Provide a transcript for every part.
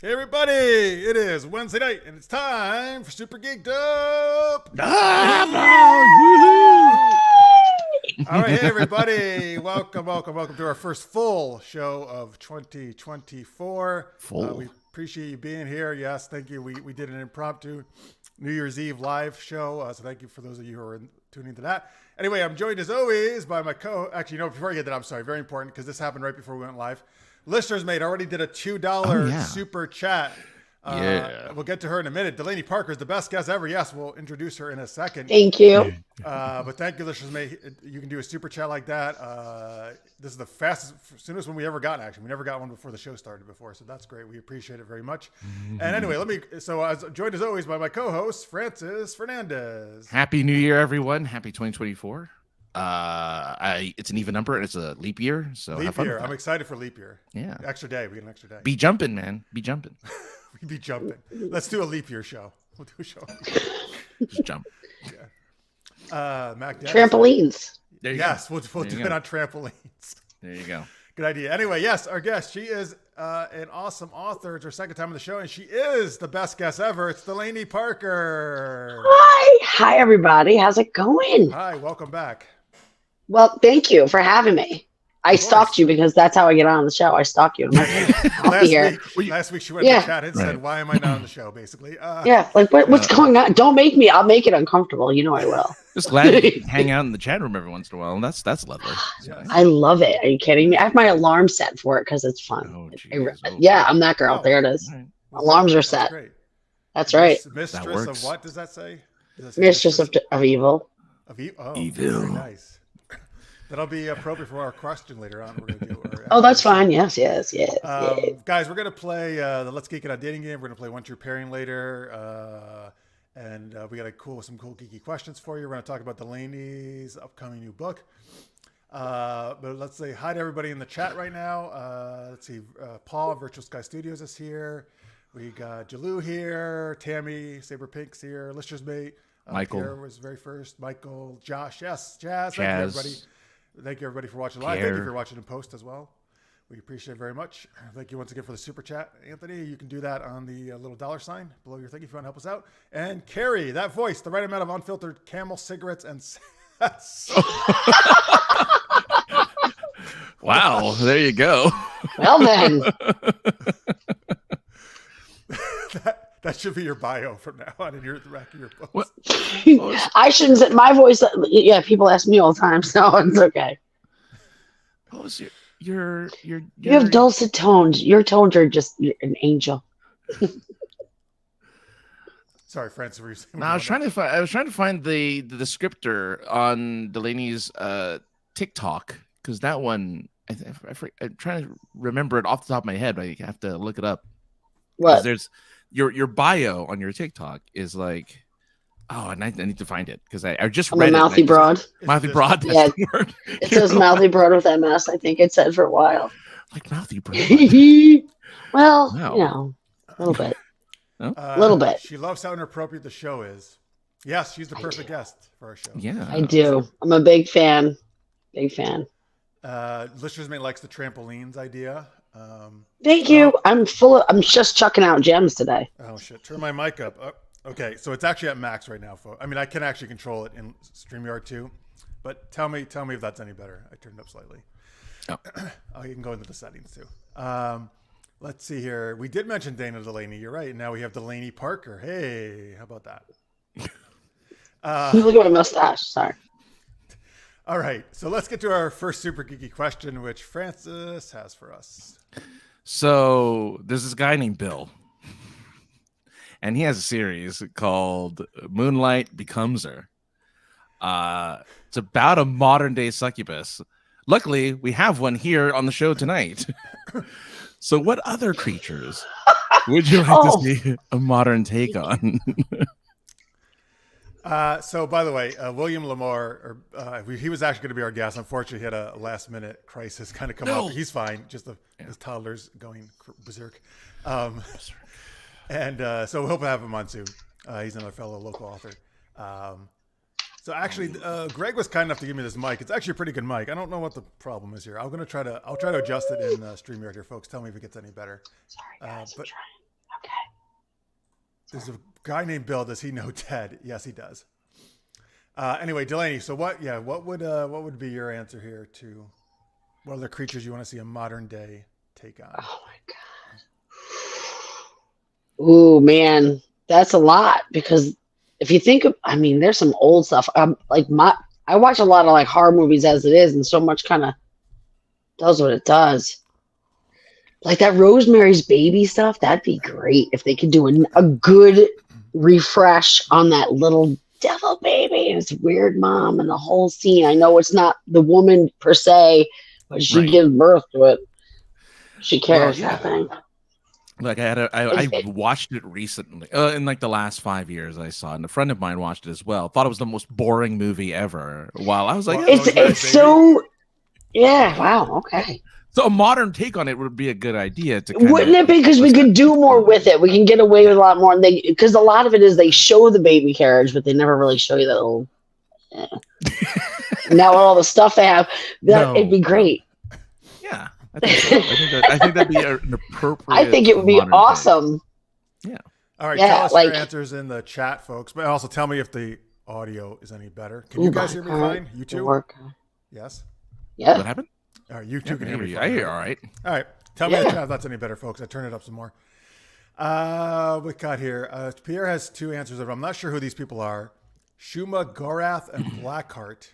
Hey everybody, it is Wednesday night and it's time for Super Geeked Up. All right, hey everybody, welcome to our first full show of 2024. We appreciate you being here. Yes, thank you. We did an impromptu New Year's Eve live show, so thank you for those of you who are tuning into that. Anyway, I'm joined as always by my actually, before I get that, I'm sorry, very important because this happened right before we went live. Listeners Mate already did a $2 super chat. We'll get to her in a minute. Delaney Parker is the best guest ever. Yes, we'll introduce her in a second. Thank you. But thank you, Listeners Mate. You can do a super chat like that. This is the soonest one we ever got, actually. We never got one before the show started before, so that's great. We appreciate it very much. And anyway, I was joined as always by my co-host, Fernandez. Happy New Year, everyone. Happy 2024. It's an even number and it's a leap year. So leap year. I'm excited for leap year. Yeah. Extra day. We get an extra day. Be jumping, man. Be jumping. We be jumping. Let's do a leap year show. We'll do a show. Just jump. Yeah. Mac Dennis. Trampolines. Yes, we'll do it on trampolines. There you go. Good idea. Anyway, yes, our guest, she is an awesome author. It's her second time on the show, and she is the best guest ever. It's Delaney Parker. Hi, everybody. How's it going? Hi, welcome back. Well, thank you for having me. I stalked you because that's how I get on the show. I stalk you. I'm like, I'll be here. Last week she went in the chat and said, "Why am I not on the show?" Basically, what's going on? Don't make me. I'll make it uncomfortable. You know I will. Just glad you can hang out in the chat room every once in a while. And that's lovely. Yes. I love it. Are you kidding me? I have my alarm set for it because it's fun. I'm that girl. There it is. Right. Alarms are set. That's right. Mistress of what does that say? Mistress of evil. Of evil. Very nice. That'll be appropriate for our question later on. We're gonna do. That's fine. Yes. Guys, we're gonna play the Let's Geek It Out dating game. We're gonna play One True Pairing later, and we got some cool geeky questions for you. We're gonna talk about Delaney's upcoming new book. But let's say hi to everybody in the chat right now. Let's see, Paul of Virtual Sky Studios is here. We got Jalou here. Tammy, Saber Pink's here. Lister's Mate. Michael Pierre was very first. Michael, Josh, yes, Jazz. Thank you, everybody. Thank you, everybody, for watching live. Thank you for watching in post as well. We appreciate it very much. Thank you once again for the super chat, Anthony. You can do that on the little $ below your thing if you want to help us out. And Carrie, that voice, the right amount of unfiltered Camel cigarettes and wow, there you go. Well then. That should be your bio from now on in the back of your books. I shouldn't say my voice. Yeah, people ask me all the time, so it's okay. What was your You have dulcet tones. Your tones are just an angel. Sorry, Francis. Were you saying? No, I was trying to find the descriptor on Delaney's TikTok because that one I'm trying to remember it off the top of my head, but I have to look it up. What? There's your bio on your TikTok is like, I need to find it because I just read mouthy it. Broad. Mouthy broad. Yeah, the word. It says mouthy broad with MS. I think it said for a while. Like mouthy broad. Well, no. A little bit. A little bit. She loves how inappropriate the show is. Yes, she's the perfect guest for our show. Yeah, I do. I'm a big fan. Big fan. Listeners Mate likes the trampolines idea. Thank you. I'm just chucking out gems today. Oh shit! Turn my mic up. Okay, so it's actually at max right now, folks. I mean, I can actually control it in StreamYard too, but tell me if that's any better. I turned it up slightly. You can go into the settings too. Let's see here. We did mention Dana Delaney. You're right. Now we have Delaney Parker. Hey, how about that? Look at my mustache. Sorry. All right, so let's get to our first super geeky question, which Francis has for us. So there's this guy named Bill, and he has a series called Moonlight Becomes Her. It's about a modern day succubus. Luckily, we have one here on the show tonight. So what other creatures would you like to see a modern take on? So, by the way, William Lamar, he was actually going to be our guest. Unfortunately, he had a last-minute crisis kind of come up. He's fine. Just his toddler's going berserk. And so we hope to have him on soon. He's another fellow local author. So actually, Greg was kind enough to give me this mic. It's actually a pretty good mic. I don't know what the problem is here. I'll try to adjust it in StreamYard here, folks. Tell me if it gets any better. Sorry, guys. there's a guy named Bill. Does he know Ted? Yes, he does. Anyway, Delaney. So what would be your answer here to what other creatures you want to see a modern day take on? Oh my god. Ooh, man, that's a lot because if you think of, I mean, there's some old stuff. I watch a lot of like horror movies as it is, and so much kind of does what it does. Like that Rosemary's Baby stuff, that'd be great if they could do a good refresh on that little devil baby and its weird mom and the whole scene. I know it's not the woman per se, but she gives birth to it. She carries that thing. Like I watched it recently in like the last 5 years I saw it, and a friend of mine watched it as well. Thought it was the most boring movie ever. While I was like, it's so wow, okay. So a modern take on it would be a good idea. Wouldn't it be? Because we could do more with it. We can get away with a lot more. Because a lot of it is they show the baby carriage, but they never really show you that little. Now all the stuff they have, it'd be great. Yeah, I think so. I think that'd be an appropriate. I think it would be awesome. Take. Yeah. All right. Tell us your answers in the chat, folks. But also tell me if the audio is any better. Can you guys hear me fine? You two? Yes. Yeah. What happened? All right, you two can hear me. I hear all right. All right. Tell me in the chat if that's any better, folks. I turn it up some more. We got here. Pierre has two answers. I'm not sure who these people are. Shuma, Gorath, and Blackheart.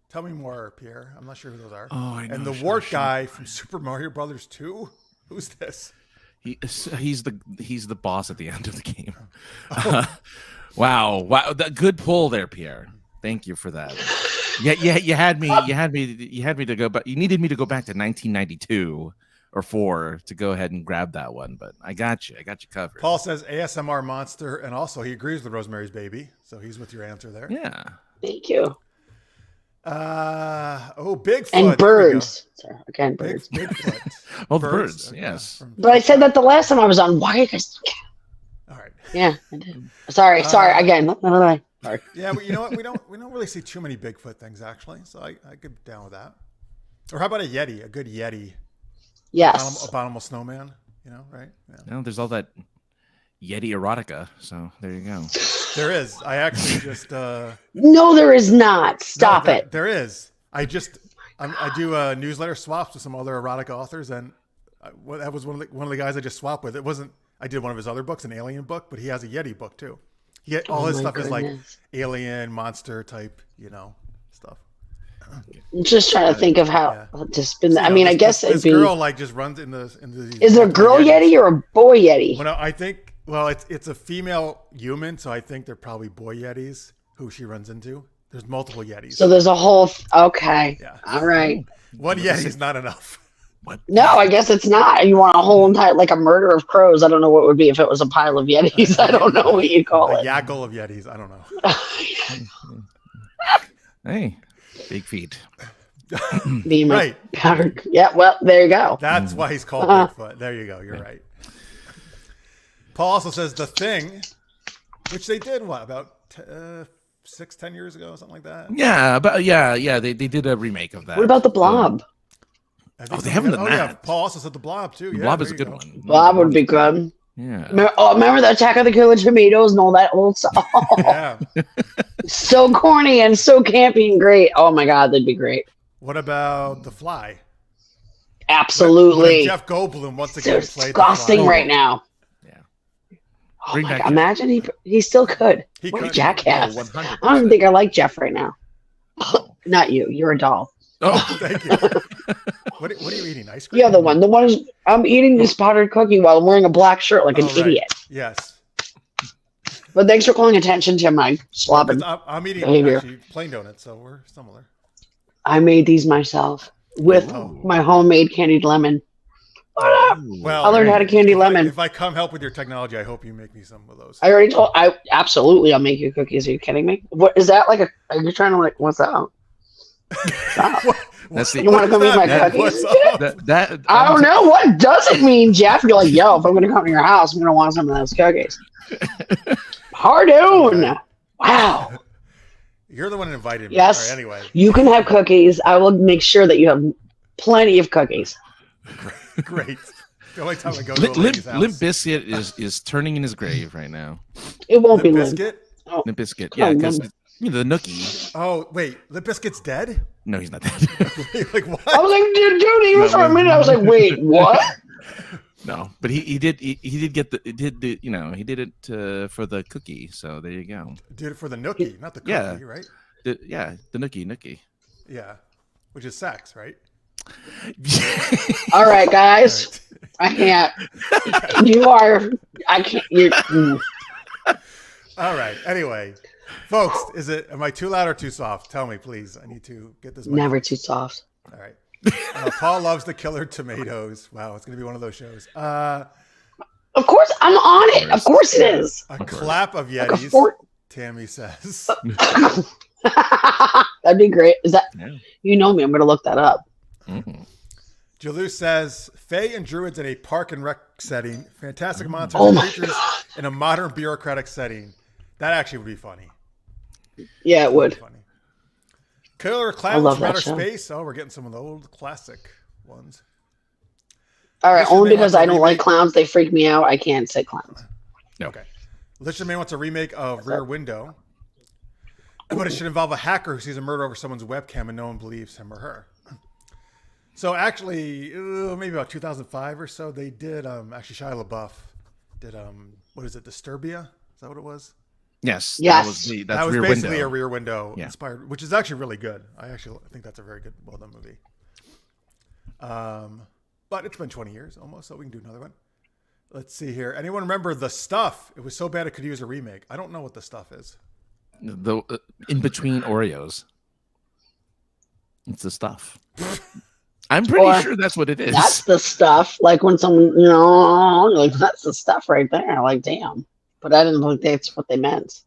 Tell me more, Pierre. I'm not sure who those are. Oh, I know. And the wart guy from Super Mario Brothers 2. Who's this? He's the boss at the end of the game. Wow. Good pull there, Pierre. Thank you for that. Yeah, you had me to go back. You needed me to go back to 1992 or 4 to go ahead and grab that one, but I got you covered. Paul says ASMR monster, and also he agrees with Rosemary's Baby, so he's with your answer there. Yeah. Thank you. Bigfoot and birds. Sorry, again, birds. Bigfoot. Oh, birds. Yes. But I said that the last time I was on. Why are you guys? All right. Yeah, I did. Sorry. Again. Sorry. Yeah, but you know what? We don't really see too many Bigfoot things actually, so I could be down with that. Or how about a Yeti? A good Yeti. Yes. Abominable snowman. You know, right? Yeah. No, there's all that Yeti erotica. So there you go. There is. I actually just. No, there is not. Stop it. There is. I do newsletter swaps with some other erotic authors, and that was one of the guys I just swapped with. It wasn't. I did one of his other books, an alien book, but he has a Yeti book too. All his stuff is like alien monster type, stuff. I'm just trying to think of how to spin that. I mean, I guess this girl like just runs into these. Is there a girl Yeti or a boy Yeti? Well, I think it's a female human, so I think they're probably boy Yetis who she runs into. There's multiple Yetis. So there's a whole. Okay. Yeah. All right. One Yeti is not enough. What? No, I guess it's not. You want a whole entire, like a murder of crows. I don't know what it would be if it was a pile of Yetis. I don't know what you'd call it. A yackle of Yetis. I don't know. Hey, big feet. Right. Yeah, well, there you go. That's why he's called Bigfoot. There you go. You're right. Paul also says The Thing, which they did, about 6-10 years ago, something like that? Yeah, they did a remake of that. What about The Blob? They haven't done that. Yeah, Paul also said The Blob too. The Blob is a good one. Blob would be good. Yeah. Remember the Attack of the Killer Tomatoes and all that old stuff? Oh, yeah. So corny and so campy and great. Oh my God, that'd be great. What about The Fly? Absolutely. Jeff Goldblum once again played disgusting right now. Yeah. Oh my God. Imagine he still could. What a jackass. I don't even think I like Jeff right now. Not you. You're a doll. Oh, thank you. What are you eating? Ice cream? Yeah, the one is I'm eating this powdered cookie while I'm wearing a black shirt like an idiot. Yes. But thanks for calling attention to my slobbing. I'm eating actually plain donuts, so we're similar. I made these myself with my homemade candied lemon. Well, I learned how to candy lemon. If I come help with your technology, I hope you make me some of those. I already told. Absolutely, I'll make you cookies. Are you kidding me? What is that like? Are you trying to what's that? You want to come eat my cookies? I don't know. What does it mean, Jeff? You're like, yo, if I'm going to come to your house, I'm going to want some of those cookies. Hardoon. Okay. Wow. You're the one who invited me. Yes. Right, anyway. You can have cookies. I will make sure that you have plenty of cookies. Great. The only time I go to a lady's house. Limp Bizkit is turning in his grave right now. It won't be Limp. Bizkit? Oh. Limp Bizkit, yeah, because the Nookie. Oh wait, Limp Bizkit's dead? No, he's not dead. Like what? I was like, dude, even for a minute, I was like, wait, what? No, but he did get he did it for the cookie. So there you go. Did it for the Nookie, not the cookie, right? The Nookie. Yeah, which is sex, right? All right, guys. All right. I can't. I can't. All right. Anyway, folks, am I too loud or too soft? Tell me, please. I need to get this. Never too soft. All right. Paul loves the killer tomatoes. Wow, it's going to be one of those shows. Of course, I'm on it. Of course it is. A clap of Yetis, Tammy says. That'd be great. Is that? Yeah. You know me. I'm going to look that up. Mm-hmm. Jalou says, Fae and druids in a park and rec setting. Fantastic monsters and creatures in a modern bureaucratic setting. That actually would be funny. Yeah, it would. Funny. Killer clowns from outer space. Oh, we're getting some of the old classic ones. All right, only because I don't like clowns. They freak me out. I can't say clowns. No. Okay. Lichtenman Man wants a remake of Rear Window. But it should involve a hacker who sees a murder over someone's webcam and no one believes him or her. So actually, maybe about 2005 or so, they did, actually Shia LaBeouf did, what is it, Disturbia? Is that what it was? Yes. That was basically a Rear Window inspired, which is actually really good. I think that's a very good, well-done movie. But it's been 20 years almost, so we can do another one. Let's see here. Anyone remember The Stuff? It was so bad it could use a remake. I don't know what The Stuff is. The in between Oreos. It's The Stuff. I'm pretty sure that's what it is. That's the stuff. Like when someone, like that's the stuff right there. Like, damn. But I didn't think that's what they meant.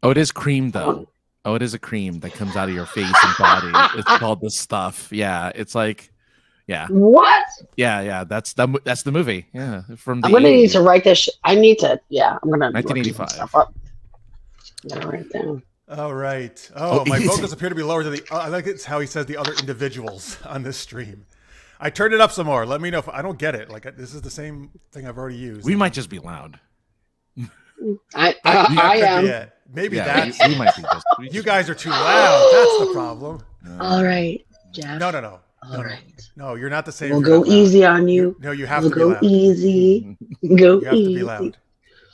Oh, it is cream though. Oh, it is a cream that comes out of your face and body. It's called The Stuff. Yeah, it's like, yeah. What? Yeah. That's the movie. Yeah, from the I'm gonna need to write this. I need to. Yeah, I'm gonna 1985. Stuff up. I'm gonna write it down. All right. Oh, my vocals appear to be lower than the. I like it's how he says the other individuals on this stream. I turned it up some more. Let me know if I don't get it. Like this is the same thing I've already used. We might just be loud. I am. Yeah, maybe that's. We might be just. You guys are too loud. That's the problem. All right, Jeff. No. All right. No, you're not the same. We'll go easy on you. No, you have to be loud. Go easy. Go you have easy. to be loud.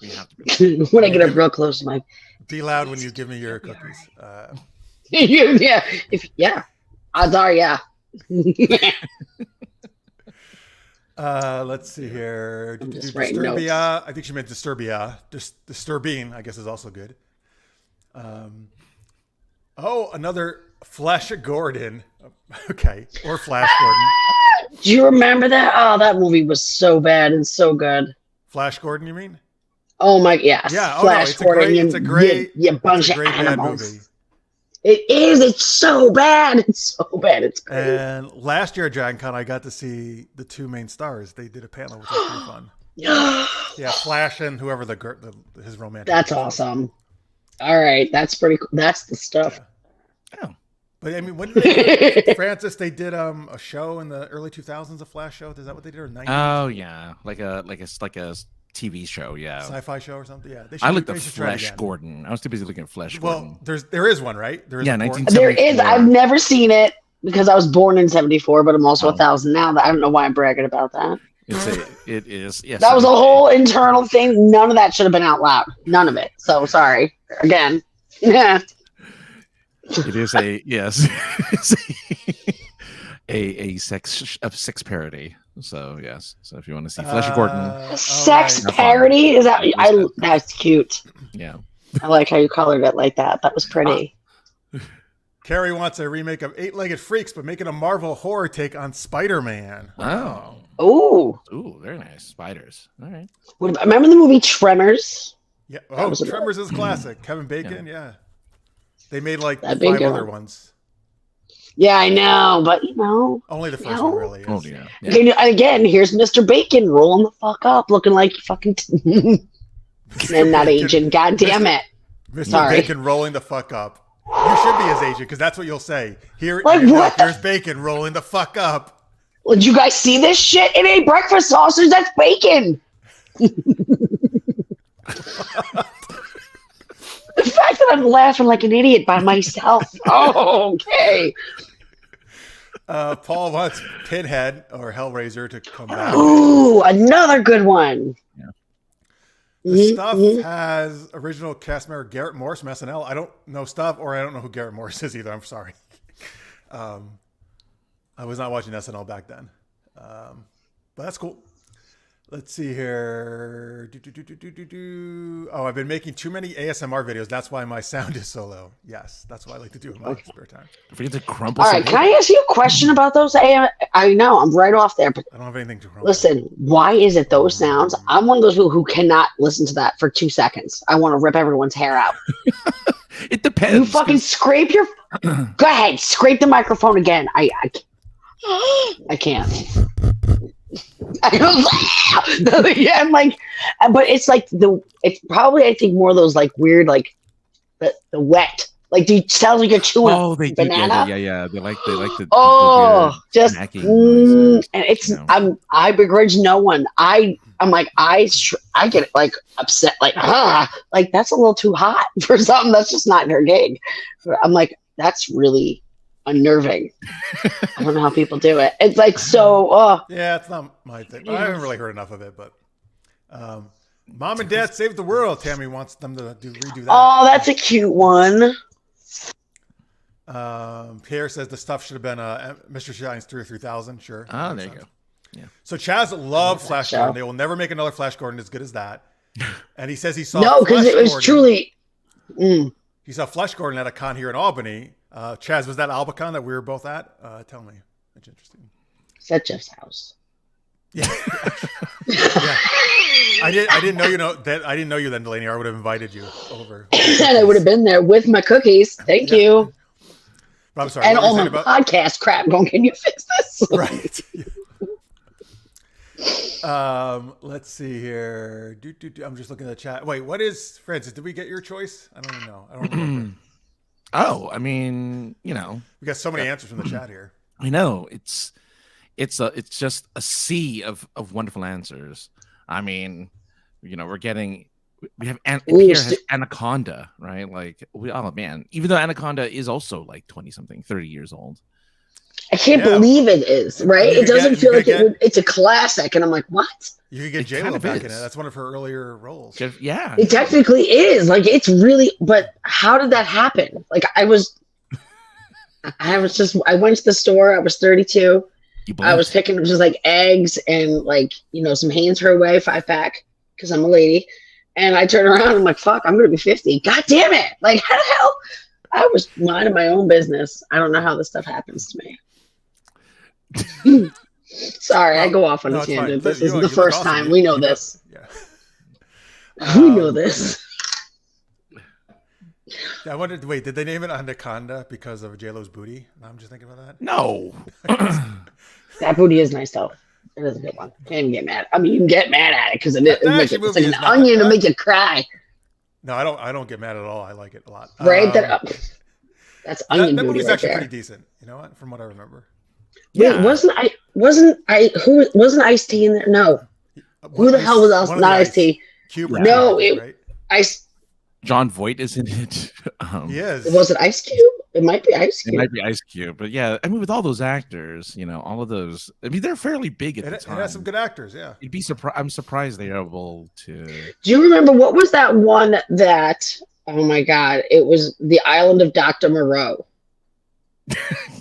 We have to be loud. When I get up real close to my. Be loud when you give me your cookies. Yeah. Odds are, yeah. Let's see here. Disturbia. I think she meant Disturbia. Disturbing, I guess, is also good. Another Flash Gordon. Okay, or Flash Gordon. Do you remember that? Oh, that movie was so bad and so good. Flash Gordon, you mean? Oh my, yes. Yeah. Flash Gordon. It's a great bunch of animals. Movie. It is. It's so bad. It's so bad. It's great. And last year at Dragon Con, I got to see the two main stars. They did a panel, which was pretty fun. Yeah, Flash and whoever his romantic. That's awesome. All right, that's pretty cool. That's the stuff. Yeah. Oh. But I mean, when Francis, they did a show in the early 2000s, a Flash show. Is that what they did? Or 90s? Oh yeah, like a TV show, yeah, sci-fi show or something. Yeah, I looked at Flash Gordon. I was too busy looking at Flash Gordon. Well, there is one, right? There is 1974. There is. I've never seen it because I was born in '74, but I'm also 1,000 now. I don't know why I'm bragging about that. It is. Yes, that was a whole internal thing. None of that should have been out loud. None of it. So sorry again. Yeah. It is a sex parody. So yes. So if you want to see Flash Gordon, sex parody is that? That's cute. Yeah. I like how you colored it like that. That was pretty. Carrie wants a remake of Eight-Legged Freaks, but making a Marvel horror take on Spider-Man. Wow. Ooh, very nice. Spiders. All right. Remember the movie Tremors? Yeah. Oh, Tremors is classic. Kevin Bacon. Yeah. They made like that 5 other ones. Yeah, I know, but only the first one really is. Oh yeah. Okay, again, here's Mr. Bacon rolling the fuck up, looking like fucking and not aging. God damn it, Mr. Bacon rolling the fuck up. You should be his agent because that's what you'll say. Here's Bacon rolling the fuck up. Did you guys see this shit? It ain't breakfast sausage. That's bacon. The fact that I'm laughing like an idiot by myself. Oh, okay. Paul wants Pinhead or Hellraiser to come back. Ooh, another good one. Yeah. The stuff has original cast member Garrett Morris from SNL. I don't know stuff, or I don't know who Garrett Morris is either. I'm sorry. I was not watching SNL back then. But that's cool. Let's see here. Oh, I've been making too many ASMR videos. That's why my sound is so low. Yes, that's what I like to do in my spare time. Forget to crumple. All right, can I ask you a question about those? I know I'm right off there, but I don't have anything to crumple. Listen, why is it those sounds? I'm one of those people who cannot listen to that for 2 seconds. I want to rip everyone's hair out. It depends. You fucking scrape your. Go ahead, scrape the microphone again. I can't. Yeah, I'm like, but it's like it's probably I think more of those like weird like the wet like it sounds like you're chewing banana. Yeah. They like the just and it's I begrudge no one. I'm like I get like upset like like that's a little too hot for something that's just not her gig. I'm like that's really unnerving. I don't know how people do it. It's like so. Yeah, it's not my thing. But I haven't really heard enough of it. But Mom and Dad Saved the World. Tammy wants them to redo that. Oh, that's a cute one. Pierre says the stuff should have been Mr. Shine's 3 or 3000. Sure. Oh, there you go. Yeah. So Chaz loved Flash Gordon. They will never make another Flash Gordon as good as that. And he says he saw no because it was truly. He saw Flash Gordon at a con here in Albany. Chaz, was that Albacon that we were both at? Tell me. That's interesting. It's at Jeff's house. Yeah. Yeah. I didn't know that. I didn't know you then, Delaney. I would have invited you over. And I would have been there with my cookies. Thank you. But I'm sorry. And all my podcast crap going, can you fix this? Right. Let's see here. I'm just looking at the chat. Wait, what is Francis? Did we get your choice? I don't even know. I don't remember. Oh, I mean, we got so many answers from the chat here. I know it's just a sea of wonderful answers. I mean, we have Pierre has Anaconda, right? Like even though Anaconda is also like 20 something, 30 years old. I can't believe it is, right? It doesn't feel like it's a classic. And I'm like, what? You could get J-Lo back in it. That's one of her earlier roles. Yeah. It technically is. Like, it's really, but how did that happen? Like, I went to the store. I was 32. I was picking up just like eggs and like, some Hanes her way 5-pack because I'm a lady. And I turn around and I'm like, fuck, I'm going to be 50. God damn it. Like, how the hell? I was minding my own business. I don't know how this stuff happens to me. Sorry, I go off on a tangent. This is the first time. We know this. Yeah. We know this. I wondered, wait, did they name it Anaconda because of J-Lo's booty? I'm just thinking about that. No. That booty is nice, though. It is a good one. Can't even get mad. I mean, you can get mad at it because it's like an onion to make you cry. No, I don't get mad at all. I like it a lot. Right? That's onion that booty movie's right actually there. pretty decent. You know what? From what I remember. Wait, wasn't Ice-T in there? No. Who the hell was not Ice-T? Cube. No, right? John Voight is in it. Yes. Was it Ice Cube? It might be Ice Cube. It might be Ice Cube, but yeah, I mean, with all those actors, all of those, I mean, they're fairly big at the time. It has some good actors, yeah. I'm surprised they're able to. Do you remember what was that one that? Oh my God! It was the Island of Dr. Moreau.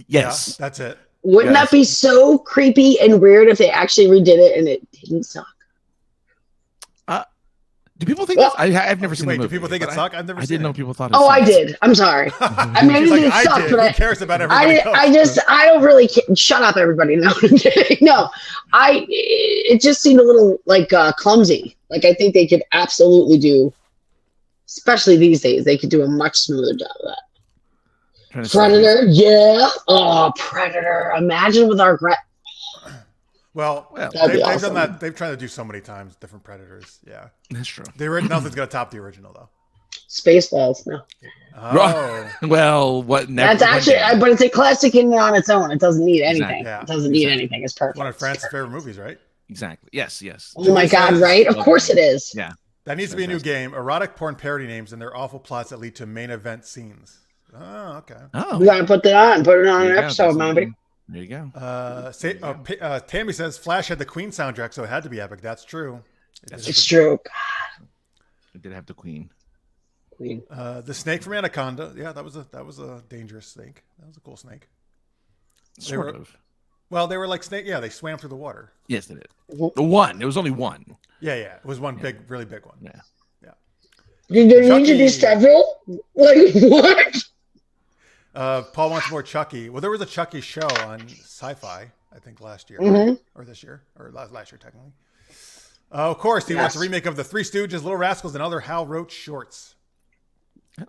Yes, yeah, that's it. Wouldn't that be so creepy and weird if they actually redid it and it didn't suck? Do people think that? I've never seen the movie. Do people think it sucked? I've never seen it. I didn't know people thought it sucked. I did. I'm sorry. I mean, I didn't think it sucked, but who cares about everybody else? I don't really care. Shut up, everybody. No, no. It just seemed a little like clumsy. Like, I think they could absolutely do, especially these days, they could do a much smoother job of that. Predator, yeah. Oh, Predator. Imagine with our Well, they've done that. They've tried to do so many times different Predators. Yeah, that's true. Nothing's gonna top the original though. Spaceballs. No. Oh, well, what? That's actually, but it's a classic in and on its own. It doesn't need anything. Exactly. Yeah, It doesn't need anything. It's perfect. one of France's favorite movies, right? Exactly. Yes. Yes. Oh my God! Right? Of course it is. Yeah. That needs to be a new game. Erotic porn parody names and their awful plots that lead to main event scenes. Oh, okay. Oh, We gotta put that on. Put it on an episode, maybe. There you go. Tammy says Flash had the Queen soundtrack, so it had to be epic. That's true. It's true. It did have the Queen. The snake from Anaconda. Yeah, that was a dangerous snake. That was a cool snake. Sort of. Well, they were like snake. Yeah, they swam through the water. Yes, they did. The one. It was only one. Yeah. It was one really big one. Yeah. Did they need to do several? Like what? Paul wants more Chucky. Well, there was a Chucky show on Sci-Fi, I think last year, or this year, or last year technically. Of course, he wants a remake of the Three Stooges, Little Rascals, and other Hal Roach shorts. Oh.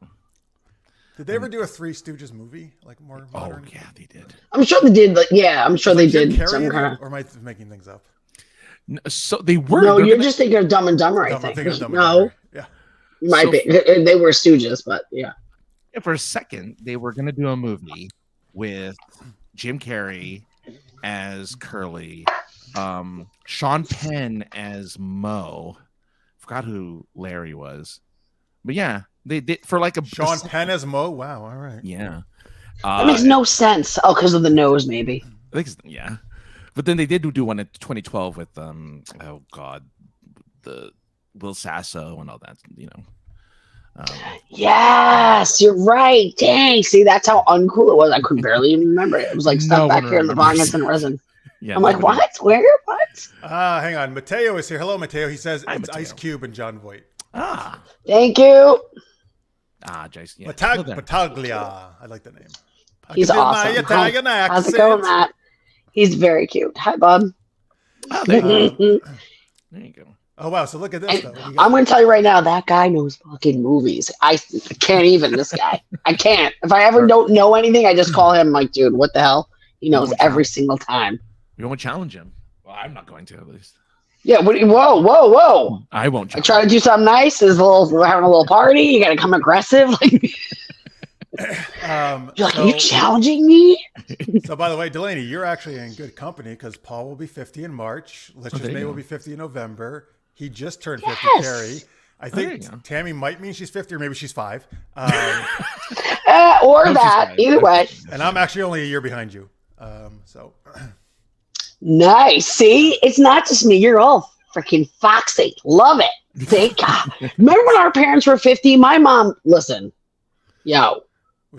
Did they ever do a Three Stooges movie, like more modern? Oh yeah, they did. I'm sure they did. I'm sure they did. Some kind of. Or am I making things up? So they were. No, you're just thinking of Dumb and Dumber. I think. No. Yeah. Might be. They were Stooges, but yeah. For a second, they were going to do a movie with Jim Carrey as Curly, Sean Penn as Mo. Forgot who Larry was, but yeah, they did for like a Sean Penn as Mo. Wow, all right. Yeah, that makes no sense. Oh, because of the nose, maybe. I think yeah, but then they did do one in 2012 with oh god, the Will Sasso and all that, you know. Yes, you're right. Dang, see, that's how uncool it was. I could barely even remember it. It was like stuff back here in the bongos and resin. Yeah, I'm like, what? Where? What? Hang on. Mateo is here. Hello, Mateo. He says Hi, it's Mateo. Ice Cube and John Voight. Thank you. Jason. Yeah. Battaglia. I like the name. He's awesome. Italian accent. How's it going, Matt? He's very cute. Hi, bub. Oh, there you go. Oh, wow. So look at this, though. I'm going to tell you right now, that guy knows fucking movies. I can't even, this guy. I can't. If I ever don't know anything, I just call him like, dude, what the hell? He knows every single time. You won't challenge him. Well, I'm not going to, at least. Yeah, whoa. I won't challenge I try to do something nice. We're having a little party. You got to come aggressive. Like, you're like, are you challenging me? So, by the way, Delaney, you're actually in good company because Paul will be 50 in March. May will be 50 in November. He just turned 50, Carrie. I think Tammy might mean she's 50 or maybe she's 5. Or that. Either way. And I'm actually only a year behind you. So nice. See, it's not just me. You're all freaking foxy. Love it. Thank God. Remember when our parents were 50? My mom, listen,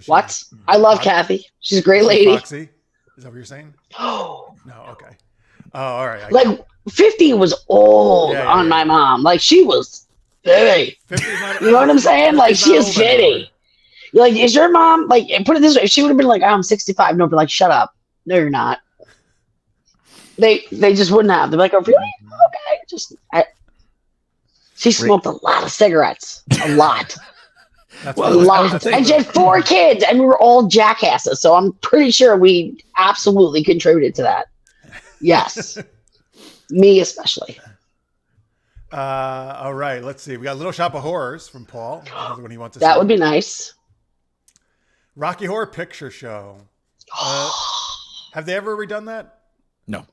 what? I love Kathy. She's a great lady. Foxy? Is that what you're saying? No. Okay. Oh, all right. Like 50 was old on my mom. Like she was big. You know what I'm saying? Like she is shitty. You're like, is your mom like? Put it this way: if she would have been like, I'm 65, no, be like, shut up. No, you're not. They just wouldn't have. They're like, oh, really? Okay, she smoked a lot of cigarettes. A lot. A lot. And she had 4 kids, and we were all jackasses. So I'm pretty sure we absolutely contributed to that. Yes. Me especially. All right, let's see. We got Little Shop of Horrors from Paul. When he wants to that would be nice. Rocky Horror Picture Show. Have they ever redone that? No.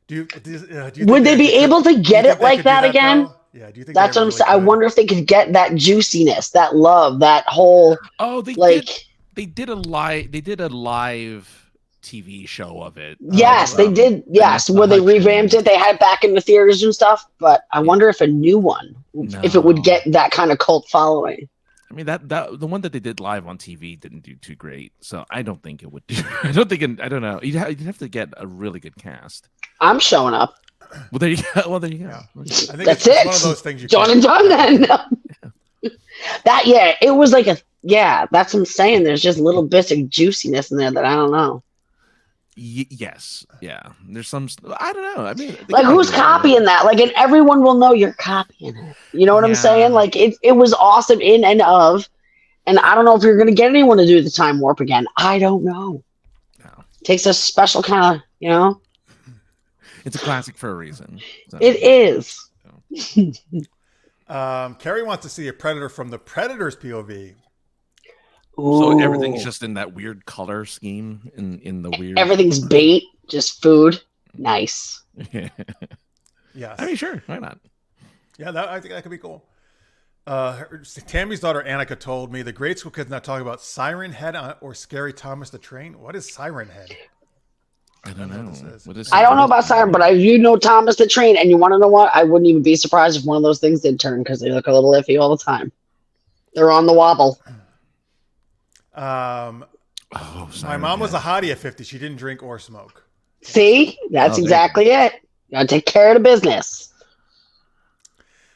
Do you would they be able to get it like that again? Yeah. Do you think that's what I'm saying? I wonder if they could get that juiciness, that love, that whole. Oh, they did a live TV show of it. Yes, they did. Yes, where they revamped it. They had it back in the theaters and stuff. But I wonder if a new one, if it would get that kind of cult following. I mean, that the one that they did live on TV didn't do too great, so I don't think it would do. I don't know. You'd have to get a really good cast. I'm showing up. Well, there you go. Yeah. I think that's it's one of those things you done and done then. It was like that's what I'm saying. There's just little bits of juiciness in there that I don't know. Yes. Yeah. There's some. I don't know. I mean, like who's copying that? Like, and everyone will know you're copying it. You know what I'm saying? Like it was awesome in and of, and I don't know if you're gonna get anyone to do the time warp again. I don't know. No. It takes a special kind of, It's a classic for a reason. So. It is. Carrie wants to see a predator from the predator's POV. Ooh. So everything's just in that weird color scheme in the weird. Everything's bait, just food. Nice. Yes. I mean, sure, why not? Yeah, I think that could be cool. Tammy's daughter Annika told me the grade school kids not talking about Siren Head or Scary Thomas the Train. What is Siren Head? I don't know. I don't know about Siren, but you know Thomas the Train, and you want to know what? I wouldn't even be surprised if one of those things did turn because they look a little iffy all the time. They're on the wobble. My mom was a hottie at 50. She didn't drink or smoke. See? That's exactly it. Gotta take care of the business.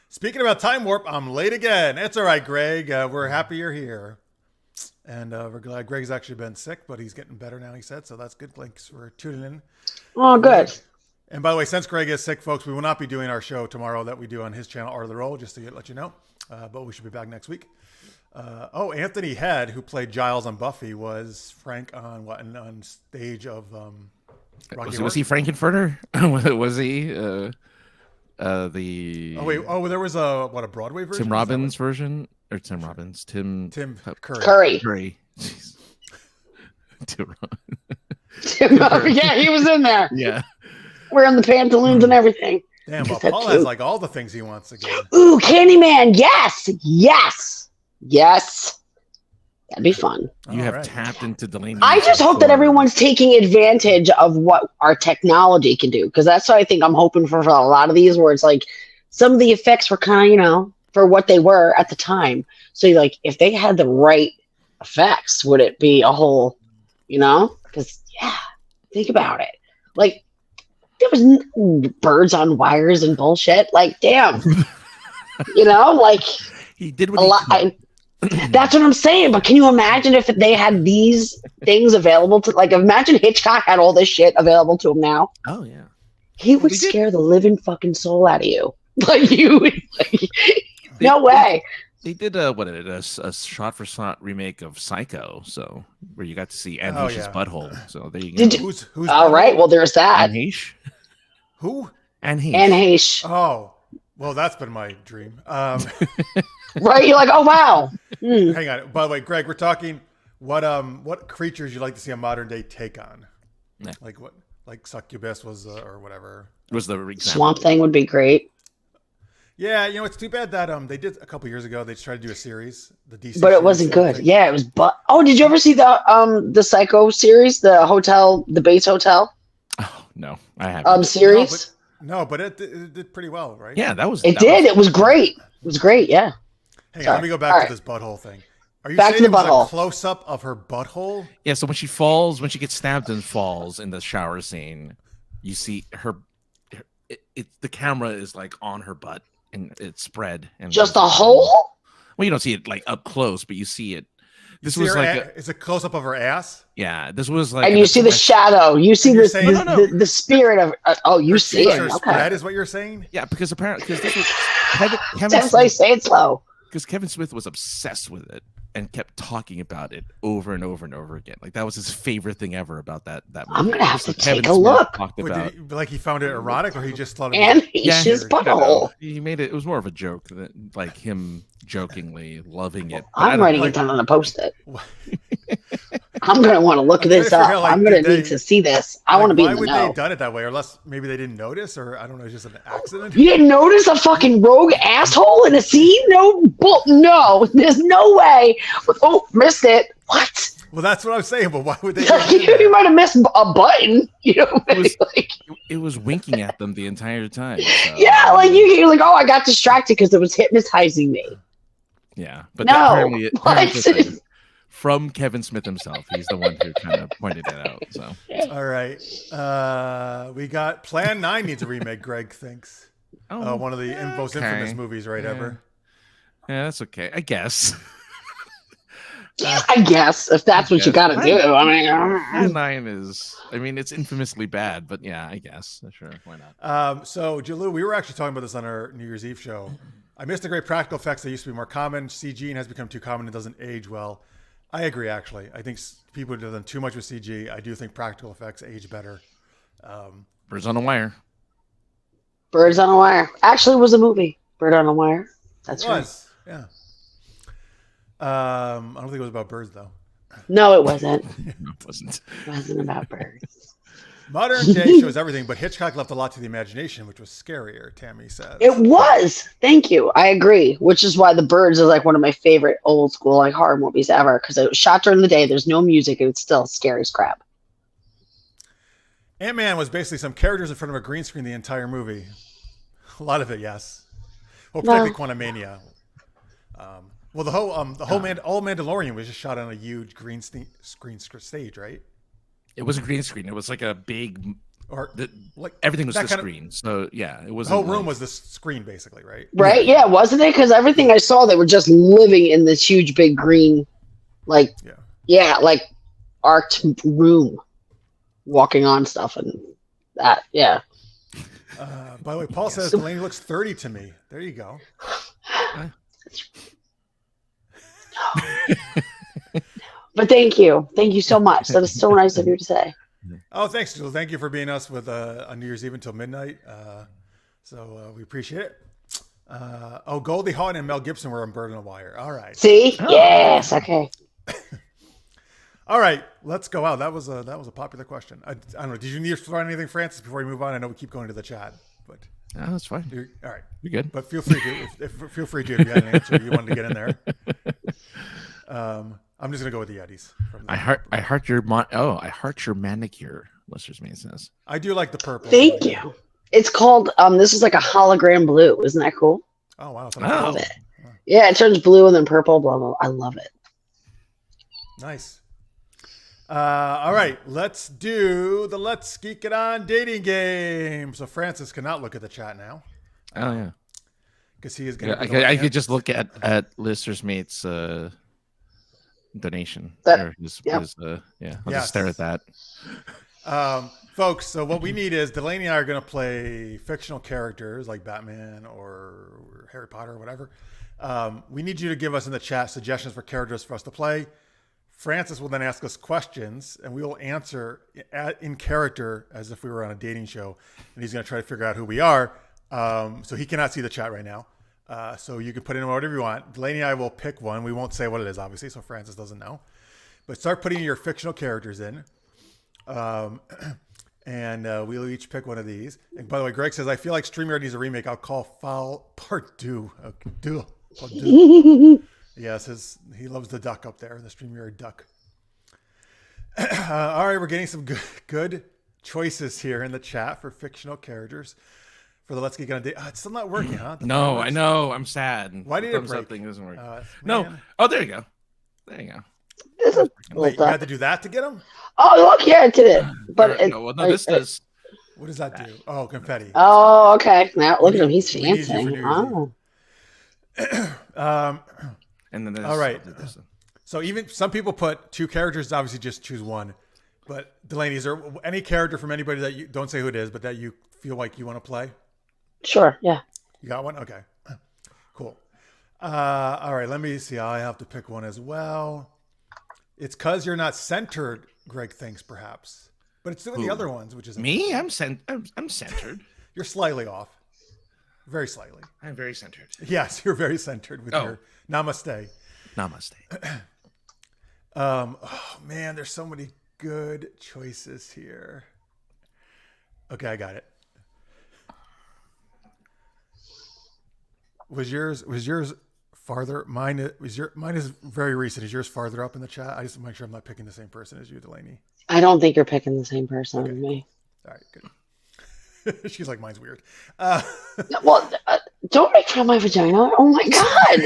Speaking about Time Warp, I'm late again. It's all right, Greg. We're happy you're here. And we're glad Greg's actually been sick, but he's getting better now, he said. So that's good. Thanks for tuning in. Oh, good. And by the way, since Greg is sick, folks, we will not be doing our show tomorrow that we do on his channel, Art of the Roll, just to let you know. But we should be back next week. Anthony Head, who played Giles on Buffy, was Frank on stage of Rocky was he Frankenfurter? Was he the? There was a Broadway version. Tim Robbins version or Tim Robbins? Tim Curry. Jeez. Tim yeah, he was in there. Yeah, wearing the pantaloons and everything. Damn, but Paul has like all the things he wants to get. Ooh, Candyman! Yes. That'd be fun. You have tapped into Delaney. I just hope that everyone's taking advantage of what our technology can do, because that's what I think I'm hoping for a lot of these, where it's like some of the effects were kind of, for what they were at the time. So like, if they had the right effects, would it be a whole, because think about it. Like, there was birds on wires and bullshit. Like, damn. Like he did what that's what I'm saying. But can you imagine if they had these things available to, like, imagine Hitchcock had all this shit available to him now. Oh yeah. He would scare the living fucking soul out of you. Like, you would, no way. They did a shot-for-shot remake of Psycho, so where you got to see Anne Heche's butthole. So there you go. Who's all right? Well, there's that. Anne Heche. Who? Anne Heche. Anne Heche. Oh, well, that's been my dream. Right? You're like, oh wow. Hang on. By the way, Greg, we're talking what creatures you'd like to see a modern day take on? Yeah. Like what? Like succubus was or whatever. Was the example. Swamp Thing would be great. Yeah, it's too bad that they did a couple years ago. They tried to do a series, the DC, but it wasn't good. Yeah, it was. Oh, did you ever see the Psycho series, the Bates Hotel? Oh no, I haven't. Series. No, but it did pretty well, right? Yeah, that was. It was great. It was great. Yeah. Hey, let me go back to this butthole thing. Are you back saying to the it was butthole. a close up of her butthole? Yeah. So when she gets stabbed and falls in the shower scene, you see her. The camera is like on her butt. And it's spread and just a hole. Well, you don't see it like up close, but you see it. This was like it's a close up of her ass. Yeah, this was like, and you see the shadow. You see the spirit of. You see it. Okay, that is what you're saying. Yeah, because apparently, because this was Kevin Smith, say it slow. Because Kevin Smith was obsessed with it and kept talking about it over and over and over again. Like that was his favorite thing ever about that movie. I'm gonna have to take Kevin a look. Like he found it erotic, or he just thought it was his butthole. He made it. It was more of a joke, like him jokingly loving it. I'm writing it down on a post-it. I'm gonna want to look this up. I'm gonna need to see this. I want to be in the know. Why would they have done it that way? Or unless maybe they didn't notice, or I don't know, it's just an accident. You didn't notice a fucking rogue asshole in a scene? No, there's no way. Oh, missed it. What? Well, that's what I'm saying. But why would they? You might have missed a button. It was winking at them the entire time. So. Yeah, like you're like, oh, I got distracted because it was hypnotizing me. Yeah, but no, apparently from Kevin Smith himself, he's the one who kind of pointed it out. So, all right, we got Plan 9 needs a remake. Greg thinks one of the most infamous movies ever. Yeah, that's okay, I guess. I guess if that's what you got to do. I mean, Plan 9 is. I mean, it's infamously bad, but yeah, I guess sure, why not? So, Jalou, we were actually talking about this on our New Year's Eve show. I miss the great practical effects that used to be more common. CG has become too common and doesn't age well. I agree, actually. I think people have done too much with CG. I do think practical effects age better. Birds on a Wire. Birds on a Wire. Actually, was a movie. Bird on a Wire. That's it right. was. Yeah. I don't think it was about birds though. No, it wasn't. No, it wasn't. It wasn't about birds. Modern day shows everything, but Hitchcock left a lot to the imagination, which was scarier, Tammy says. It was. Thank you. I agree. Which is why The Birds is like one of my favorite old school like horror movies ever, because it was shot during the day. There's no music, and it's still scary as crap. Ant-Man was basically some characters in front of a green screen the entire movie. A lot of it, yes. Well, particularly Quantumania. Well, the whole all Mandalorian was just shot on a huge green screen stage, right? It was a green screen. It was like a big, like everything was the screen. So yeah, it was. The whole room was the screen, basically, right? Right? Yeah, wasn't it? Because everything I saw, they were just living in this huge, big green, like arced room, walking on stuff and that. Yeah. By the way, Paul says Delaney looks 30 to me. There you go. But thank you so much. That is so nice of you to say. Oh, thanks, Jules. Thank you for being us with on New Year's Eve until midnight. So we appreciate it. Goldie Hawn and Mel Gibson were on Bird on a Wire. All right. See? Yes. Okay. All right, let's go out. That was a popular question. I don't know. Did you need to throw anything, Francis, before we move on? I know we keep going to the chat, but no, that's fine. All right, you're good. But feel free to if you had an answer you wanted to get in there. I'm just gonna go with the Yetis. I heart your manicure. Lister's Main says. I do like the purple. Thank you. It's called this is like a hologram blue. Isn't that cool? Oh wow! I love it. Yeah, it turns blue and then purple. Blah blah. I love it. Nice. All right, let's do the Let's Geek It On dating game. So Francis cannot look at the chat now. Oh yeah, because he is going to. I could just look at Lister's Mate's donation. I'll just stare at that. Folks, so what we need is Delaney and I are going to play fictional characters like Batman or Harry Potter or whatever. We need you to give us in the chat suggestions for characters for us to play. Francis will then ask us questions, and we will answer in character as if we were on a dating show. And he's going to try to figure out who we are. So he cannot see the chat right now. So you can put in whatever you want. Delaney and I will pick one. We won't say what it is, obviously, so Francis doesn't know. But start putting your fictional characters in. And we'll each pick one of these. And by the way, Greg says, I feel like StreamYard needs a remake. I'll call Foul Part 2. Yes, he loves the duck up there, the StreamYard duck. All right, we're getting some good choices here in the chat for fictional characters for the Let's Geek On Date. It's still not working, huh? No, I know. I'm sad. Why did it break? Something doesn't work. No. Oh, there you go. There you go. Wait, you had to do that to get them? Oh, look, yeah, it did it. But this does. What does that do? Oh, confetti. Oh, okay. Now look at him. He's fancy. Oh. And then all right. So even some people put two characters. Obviously, just choose one. But Delaney, is there any character from anybody that you don't say who it is, but that you feel like you want to play? Sure. Yeah. You got one? Okay. Cool. All right. Let me see. I have to pick one as well. It's because you're not centered. Greg thinks perhaps, but it's doing the other ones, which is me. I'm centered. You're slightly off. Very slightly. I'm very centered. Yes, you're very centered with your namaste. Namaste. Oh man, there's so many good choices here. Okay, I got it. Was yours farther? Mine is very recent. Is yours farther up in the chat? I just want to make sure I'm not picking the same person as you, Delaney. I don't think you're picking the same person as me. All right, good. She's like, mine's weird. Well, don't make fun of my vagina. Oh my God.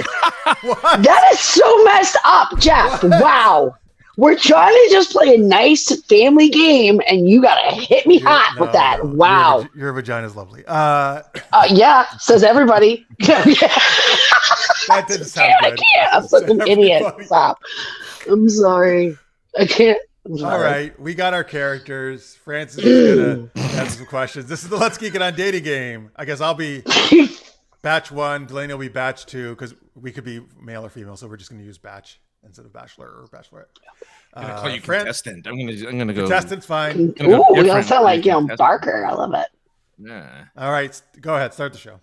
That is so messed up, Jeff. What? Wow. We're trying to just play a nice family game, and you got to hit me hot with that. No. Wow. Your vagina's lovely. Yeah, says everybody. That didn't sound good. I can't. I'm such an idiot. Stop. I'm sorry. I can't. All right, we got our characters. Francis is going to answer some questions. This is the Let's Geek It On dating game. I guess I'll be batch 1. Delaney will be batch 2 because we could be male or female, so we're just going to use batch instead of bachelor or bachelorette. I'm going to call you contestant. I'm going to go. Contestant's fine. Ooh, we don't sound like Barker. I love it. Yeah. All right, go ahead. Start the show.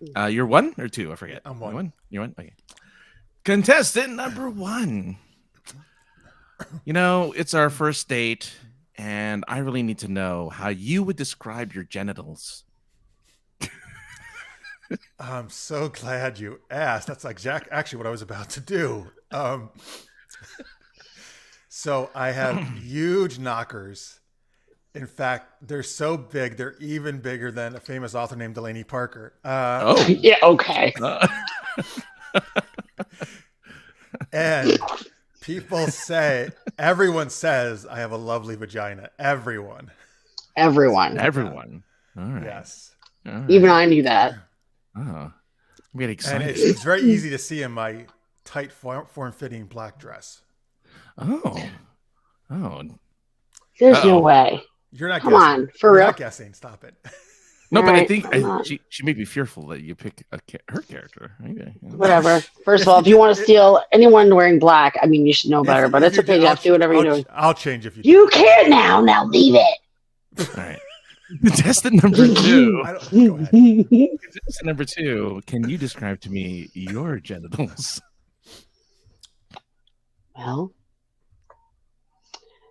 You're 1 or 2? I forget. I'm 1. You're 1? Okay. Contestant number 1. You know, it's our first date, and I really need to know how you would describe your genitals. I'm so glad you asked. That's actually what I was about to do. So I have huge knockers. In fact, they're so big, they're even bigger than a famous author named Delaney Parker. Yeah, okay. And everyone says I have a lovely vagina. Everyone. All right. Yes. All right. Even I knew that. Oh, I'm getting excited. And it's very easy to see in my tight, form-fitting black dress. Oh. There's no way. You're not Come guessing. on, for You're real. not guessing. Stop it. No, but Right, I think I'm she may be fearful that you pick her character. Okay. Whatever. First of all, if you want to steal anyone wearing black, I mean, you should know better. But If it's you okay, Jeff. Do whatever you're doing. I'll change if you do. You can't now. Now leave it. All right. Contestant number 2. Go ahead. Contestant number 2. Can you describe to me your genitals? Well,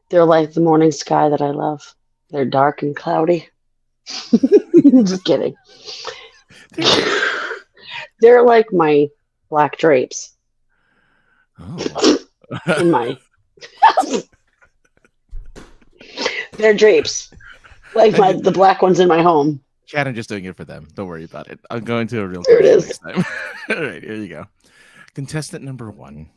they're like the morning sky that I love. They're dark and cloudy. Just kidding. They're like my black drapes Oh. in my house. They're drapes. Like the black ones in my home. Chad, I'm just doing it for them. Don't worry about it. I'll go into a real There it question is. next time. All right, here you go. Contestant number 1.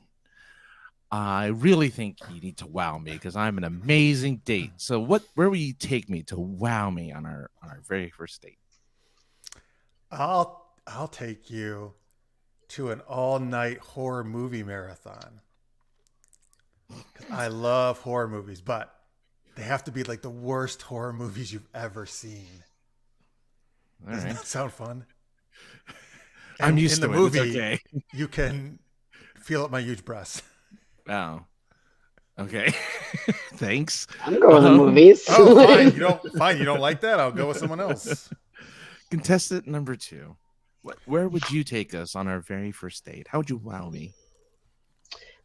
I really think you need to wow me because I'm an amazing date. So where will you take me to wow me on our very first date? I'll take you to an all-night horror movie marathon. I love horror movies, but they have to be like the worst horror movies you've ever seen. All Doesn't right. that sound fun? I'm used in to the it. movie, It's okay. you can feel up my huge breasts. Oh. Okay. Thanks. I'm going to the movies. Oh, fine. You don't like that? I'll go with someone else. Contestant number 2. Where would you take us on our very first date? How would you wow me?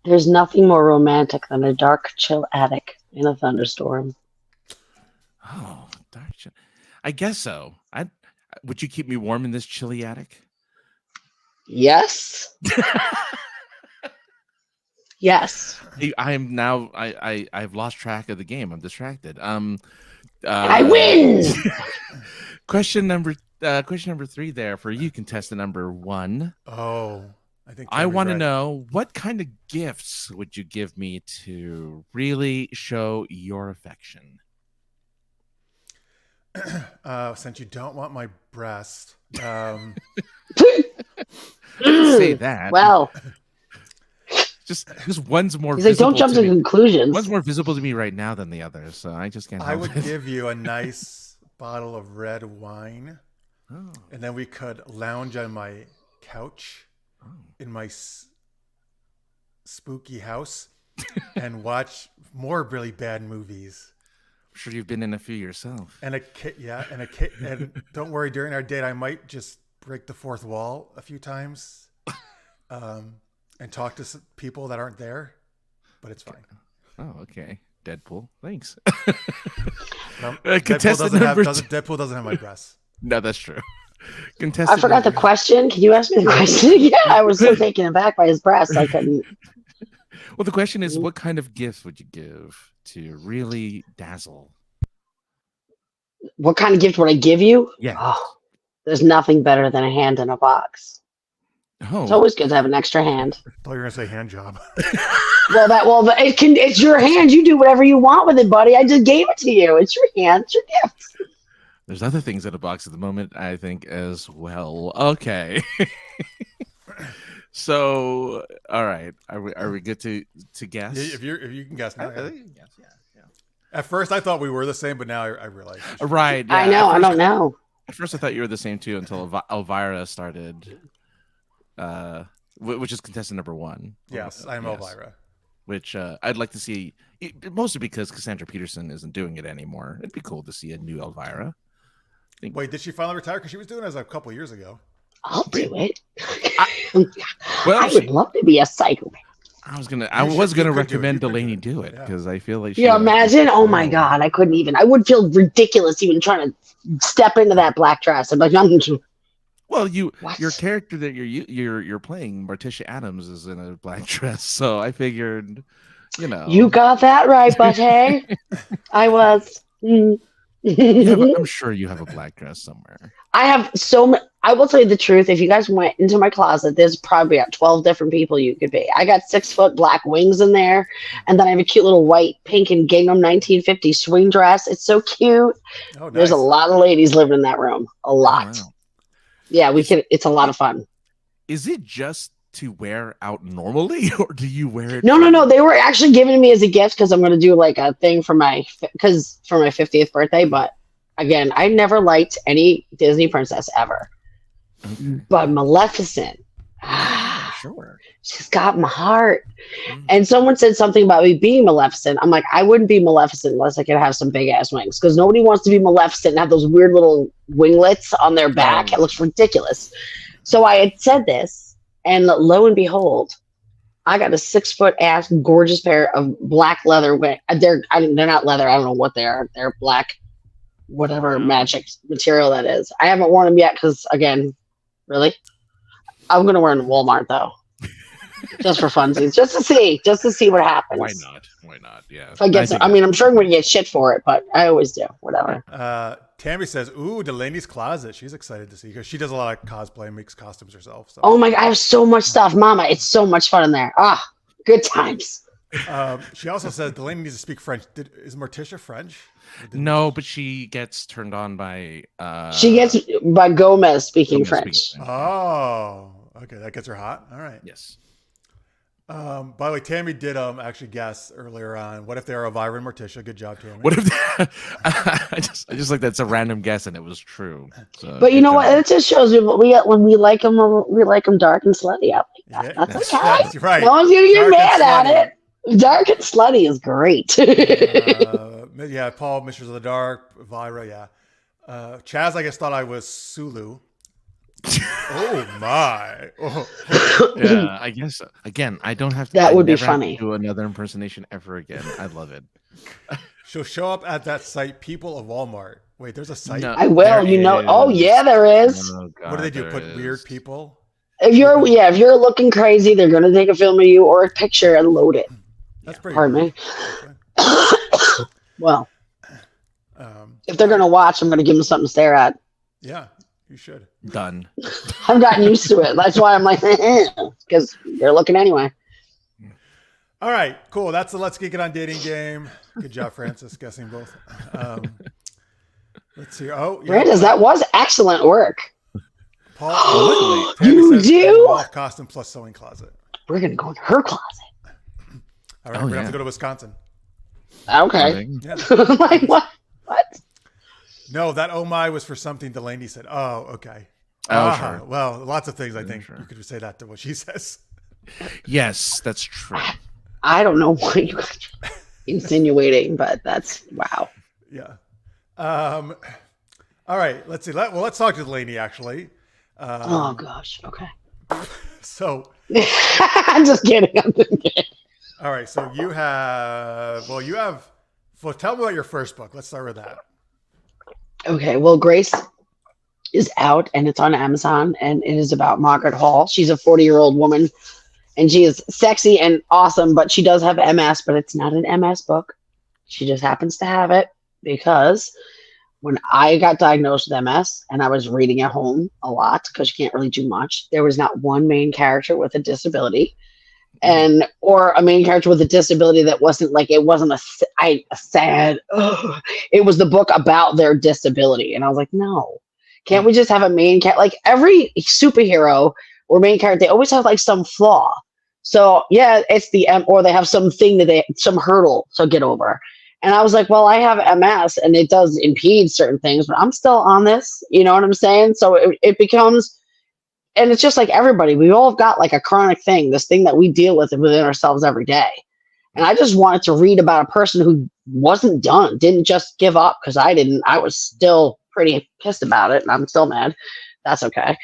There's nothing more romantic than a dark, chill attic in a thunderstorm. Oh, dark chill. I guess so. Would you keep me warm in this chilly attic? Yes. Yes. I am now. I've lost track of the game. I'm distracted. I win. Question number 3 there for you, contestant number 1. Oh, I want to know what kind of gifts would you give me to really show your affection? Since you don't want my breast, Say that. Well, just one's more. he's like, don't jump to conclusions. One's more visible to me right now than the other, so I just can't. I would give you a nice bottle of red wine, and then we could lounge on my couch in my spooky house and watch more really bad movies. I'm sure you've been in a few yourself. And and don't worry, during our date, I might just break the fourth wall a few times, and talk to people that aren't there, but it's fine. Oh, okay. Deadpool. Thanks. Deadpool doesn't have my breasts. No, that's true. Contestant I forgot the question. Can you ask me the question again? I was so taken aback by his breasts, I couldn't. Well, the question is, what kind of gifts would you give to really dazzle? What kind of gift would I give you? Yeah. Oh, there's nothing better than a hand in a box. Oh. It's always good to have an extra hand. I thought you were gonna say hand job. It's your hand. You do whatever you want with it, buddy. I just gave it to you. It's your hand. It's your gift. There's other things in a box at the moment, I think, as well. Okay. So, all right. Are we good to guess? If you can guess now. I think you can guess, yeah. At first, I thought we were the same, but now I realize. Right. Yeah. I know. I don't know. At first, I thought you were the same too until Elvira started, which is contestant number 1. Yes, I'm Elvira. Which I'd like to see, mostly because Cassandra Peterson isn't doing it anymore. It'd be cool to see a new Elvira. Wait, did she finally retire? Because she was doing it as a couple years ago. I'll do it. Well, I would love to be a psychopath. I was gonna recommend Delaney do it because I feel like you imagine. Oh my god, I couldn't even. I would feel ridiculous even trying to step into that black dress. I'm like, well, your character that you're playing, Morticia Adams, is in a black dress, so I figured, you got that right, but hey, I was. I'm sure you have a black dress somewhere. I have so many. I will tell you the truth. If you guys went into my closet, there's probably about 12 different people you could be. I got 6-foot black wings in there. And then I have a cute little white, pink, and gingham 1950 swing dress. It's so cute. Oh, nice. There's a lot of ladies living in that room. A lot. Oh, wow. Yeah, it's a lot of fun. Is it just to wear out normally, or do you wear it? No. They were actually giving it me as a gift because I'm going to do like a thing for my 50th birthday. But again, I never liked any Disney princess ever. Okay. But Maleficent, sure, she's got my heart. And someone said something about me being Maleficent. I'm like, I wouldn't be Maleficent unless I could have some big ass wings, because nobody wants to be Maleficent and have those weird little winglets on their back. It looks ridiculous. So I had said this, and lo and behold, I got a 6-foot ass gorgeous pair of black leather wings. They're not leather. I don't know what they are. They're black, whatever magic material that is. I haven't worn them yet because, again, really, I'm going to wear them in Walmart though, just for funsies, just to see what happens. Why not? Yeah. If I get I'm sure I'm going to get shit for it, but I always do. Whatever. Tammy says, "Ooh, Delaney's closet." She's excited to see because she does a lot of cosplay and makes costumes herself. So. Oh my God, I have so much stuff, Mama. It's so much fun in there. Good times. She also says Delaney needs to speak French. Is Morticia French? No, but she gets turned on by. She gets by Gomez speaking French. Oh, okay, that gets her hot. All right. Yes. By the way, Tammy did actually guess earlier on. What if they are Elvira and Morticia? Good job, Tammy. What if I just like that's a random guess and it was true. So, but you know what? It just shows you when we like them dark and slutty. I like that. That's okay. That's right. No one's gonna get mad at it. Dark and slutty is great. Yeah, Paul, Mistress of the Dark, Elvira, yeah. Chaz, I guess, thought I was Sulu. Oh my! Oh. Yeah, I guess. Again, I don't have to. That would be funny. Do another impersonation ever again. I love it. She'll show up at that site, People of Walmart. Wait, there's a site. No, I will. Oh yeah, there is. Oh, God, what do they do? Put weird people. If you're looking crazy, they're gonna take a film of you or a picture and load it. That's pretty. Pardon me. Well, if they're gonna watch, I'm gonna give them something to stare at. Yeah, you should. Done. I've gotten used to it. That's why I'm like, because they're looking anyway. All right, cool. That's the Let's Geek It On dating game. Good job, Francis, guessing both. Let's see. Oh, yeah. Fernandez, that was excellent work. Paul, you do? Off costume plus sewing closet. We're gonna go in her closet. All right, we're gonna have to go to Wisconsin. Okay. Yeah. Like what? What? No, that oh my was for something Delaney said. Oh, okay. Sure. Well, lots of things I think you could say that to what she says. Yes, that's true. I don't know what you guys are insinuating, but that's wow. Yeah. All right. Let's see. Let's talk to Delaney actually. Oh gosh. Okay. So. I'm just kidding. All right. So you have. Well, tell me about your first book. Let's start with that. Okay. Well, Grace is out and it's on Amazon, and it is about Margaret Hall. She's a 40-year-old woman, and she is sexy and awesome, but she does have MS, but it's not an MS book. She just happens to have it because when I got diagnosed with MS and I was reading at home a lot because you can't really do much, there was not one main character with a disability or a main character with a disability that wasn't like, it wasn't a sad, it was the book about their disability. And I was like, no, can't we just have a main character? Like every superhero or main character, they always have like some flaw. So yeah, it's or they have something some hurdle to get over. And I was like, well, I have MS and it does impede certain things, but I'm still on this. You know what I'm saying? So it becomes, and it's just like everybody, we all got like a chronic thing, this thing that we deal with within ourselves every day. And I just wanted to read about a person who wasn't done, didn't just give up, because I didn't. I was still pretty pissed about it and I'm still mad. That's okay.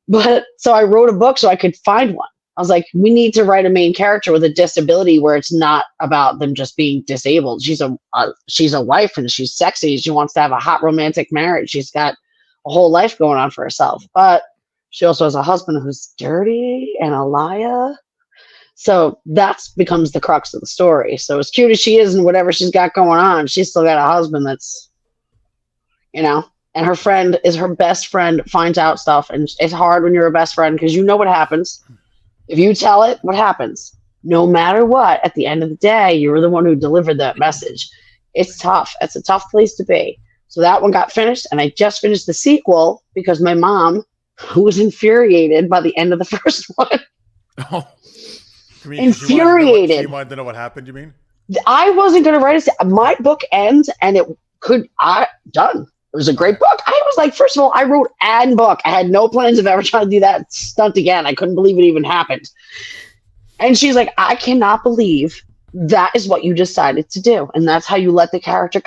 But so I wrote a book so I could find one. I was like, we need to write a main character with a disability where it's not about them just being disabled. She's a wife and she's sexy. She wants to have a hot romantic marriage. She's got a whole life going on for herself. But she also has a husband who's dirty and a liar. So that becomes the crux of the story. So as cute as she is and whatever she's got going on, she's still got a husband that's, and her friend is her best friend, finds out stuff. And it's hard when you're a best friend because you know what happens. If you tell it, what happens? No matter what, at the end of the day, you're the one who delivered that message. It's tough. It's a tough place to be. So that one got finished, and I just finished the sequel because my mom, who was infuriated by the end of the first one. Oh. Infuriated. You wanted to know what happened, you mean? I wasn't going to write it. My book ends, and done. It was a great book. I was like, first of all, I wrote an book. I had no plans of ever trying to do that stunt again. I couldn't believe it even happened. And she's like, I cannot believe that is what you decided to do. And that's how you let the character,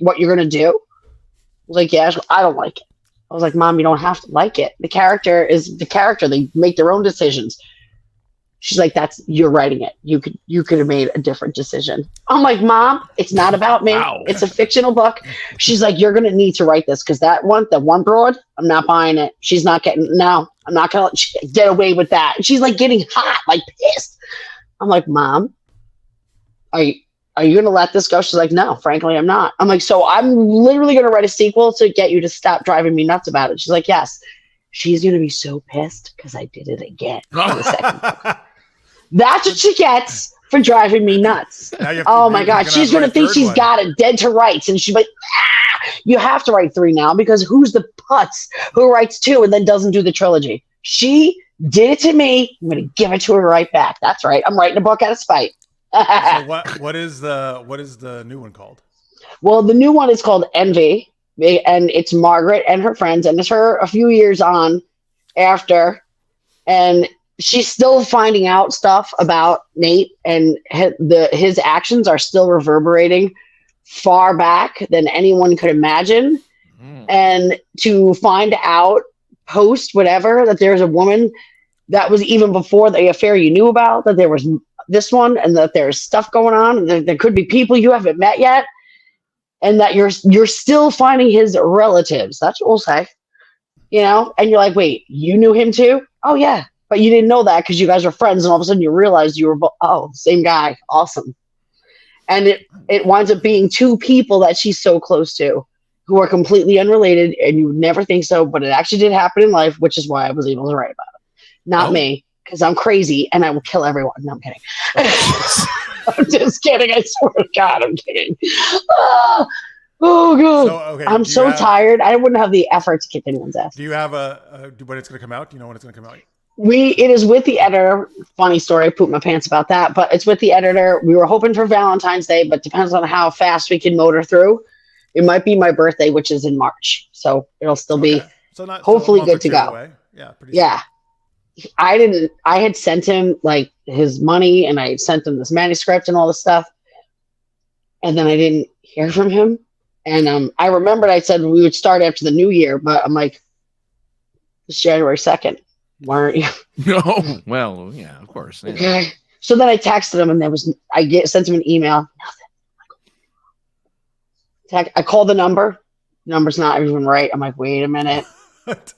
what you're going to do? I was like, yeah, I don't like it. I was like, Mom, you don't have to like it. The character is the character. They make their own decisions. She's like, you're writing it. You could have made a different decision. I'm like, Mom, it's not about me. Wow. It's a fictional book. She's like, you're going to need to write this because the one broad, I'm not buying it. She's not I'm not going to get away with that. And she's like getting hot, like pissed. I'm like, Mom, are you going to let this go? She's like, no, frankly, I'm not. I'm like, so I'm literally going to write a sequel to get you to stop driving me nuts about it. She's like, yes. She's going to be so pissed because I did it again for the second book. That's what she gets for driving me nuts. Oh my God. She's going to think she's got it dead to rights. And she's like, you have to write 3 now because who's the putz who writes 2 and then doesn't do the trilogy? She did it to me. I'm going to give it to her right back. That's right. I'm writing a book out of spite. So what is the new one called? Well, the new one is called Envy, and it's Margaret and her friends, and it's her a few years on after, and she's still finding out stuff about Nate, and his actions are still reverberating far back than anyone could imagine. And to find out post whatever that there's a woman that was even before the affair you knew about, that there was this one, and that there's stuff going on, and there could be people you haven't met yet, and that you're still finding his relatives. That's what we'll say, and you're like, wait, you knew him too? Oh yeah. But you didn't know that because you guys were friends, and all of a sudden you realized you were same guy. Awesome. And it winds up being 2 people that she's so close to who are completely unrelated, and you would never think so, but it actually did happen in life, which is why I was able to write about it. Not me, because I'm crazy and I will kill everyone. No, I'm kidding. I'm just kidding. I swear to God, I'm kidding. Oh God. So, okay, I'm so tired. I wouldn't have the effort to kick anyone's ass. Do you have when it's going to come out? Do you know when it's going to come out? It is with the editor. Funny story. I pooped my pants about that, but it's with the editor. We were hoping for Valentine's Day, but depends on how fast we can motor through. It might be my birthday, which is in March. So it'll still be hopefully good to go. Away. Yeah. Yeah. I had sent him like his money, and I sent him this manuscript and all this stuff. And then I didn't hear from him. And I remembered I said we would start after the new year, but I'm like, it's January 2nd. Why aren't you? No. Well, yeah, of course. Yeah. Okay. So then I texted him, and sent him an email. Nothing. I called the number. Number's not even right. I'm like, wait a minute. What?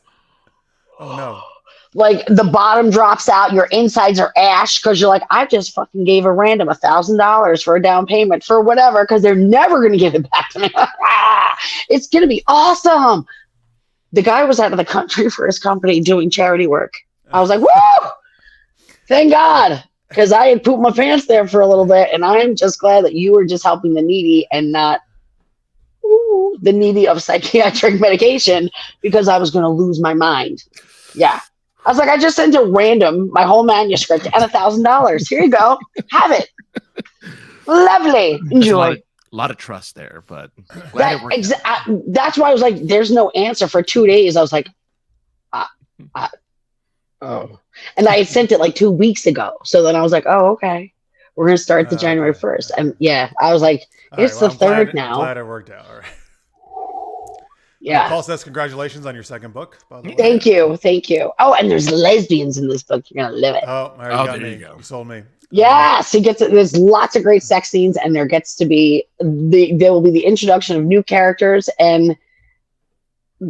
Oh no. Like the bottom drops out, your insides are ash because you're like, I just fucking gave a random $1,000 for a down payment for whatever because they're never going to give it back to me. It's going to be awesome. The guy was out of the country for his company doing charity work. I was like, woo! Thank God. Because I had pooped my pants there for a little bit, and I'm just glad that you were just helping the needy and not the needy of psychiatric medication because I was going to lose my mind. Yeah. I was like, I just sent my whole manuscript, and $1,000. Here you go. Have it. Lovely. Enjoy. A lot of trust there, but that's why I was like, there's no answer for 2 days. I was like, oh. And I had sent it like 2 weeks ago. So then I was like, oh, okay. We're going to start the January 1st. And yeah, I was like, it's the 3rd now. I'm glad it worked out. All right. Yeah. Paul says congratulations on your second book, by the way. Thank you. Oh, and there's lesbians in this book. You're gonna love it. There you go. You sold me. Yes, there's lots of great sex scenes, and there will be the introduction of new characters and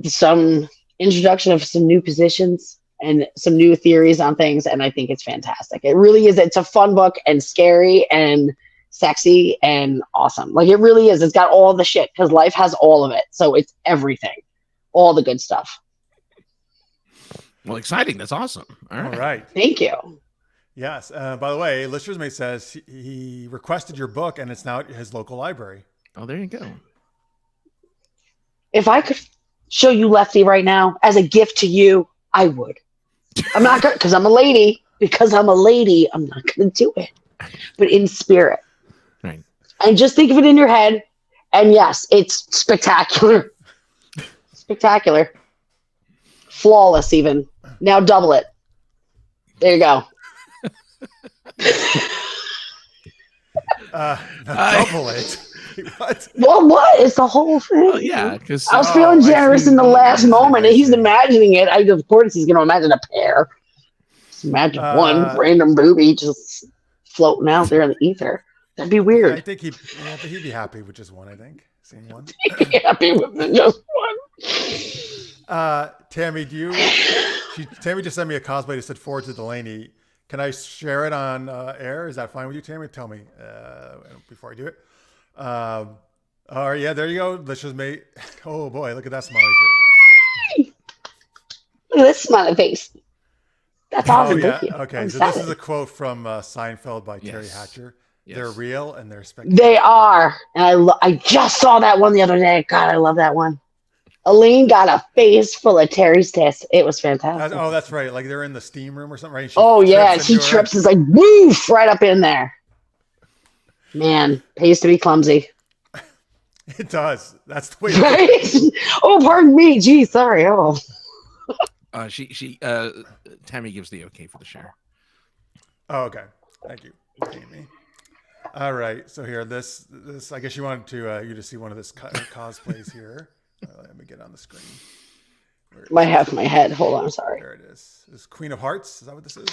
some introduction of some new positions and some new theories on things, and I think it's fantastic. It really is. It's a fun book and scary and sexy and awesome. Like, it really is. It's got all the shit because life has all of it. So it's everything, all the good stuff. Well, exciting. That's awesome. All right. Thank you. Yes. By the way, Listener's Mate says he requested your book and it's now at his local library. Oh, there you go. If I could show you Lefty right now as a gift to you, I would. I'm not going to, because I'm a lady. I'm not going to do it. But in spirit. Right. And just think of it in your head. And yes, it's spectacular. Spectacular. Flawless, even. Now double it. There you go. Double it. What? Well, what? It's the whole thing. Well, yeah, because I was feeling generous in the last moment, and he's imagining it. Of course, he's going to imagine a pair. Just imagine one random booby just floating out there in the ether. That'd be weird. I think he'd be happy with just one. I think seeing one. He'd be happy with just one. Tammy, Tammy just sent me a cosplay that said "Forward to Delaney." Can I share it on air? Is that fine with you, Tammy? Tell me before I do it. All right, yeah, there you go. Listener's Mate. Oh boy, look at that smiley face. Look at this smiley face. That's awesome. Yeah. Thank you. Okay, so this is a quote from Seinfeld by Terry Hatcher. Yes. They're real and they're spectacular. They are, and I just saw that one the other day. God, I love that one. Elaine got a face full of Terry's tits. It was fantastic. Oh, that's right. Like they're in the steam room or something, right? She trips. It's like woof right up in there. Man, pays to be clumsy. It does. That's the way. Right? Oh, pardon me. Gee, sorry. Oh. Tammy gives the okay for the share. Oh, okay. Thank you, Tammy. All right. So here, this. I guess you wanted you to see one of this cosplays here. Let me get on the screen. Might have my head. Hold on. Sorry. There it is. This is Queen of Hearts. Is that what this is?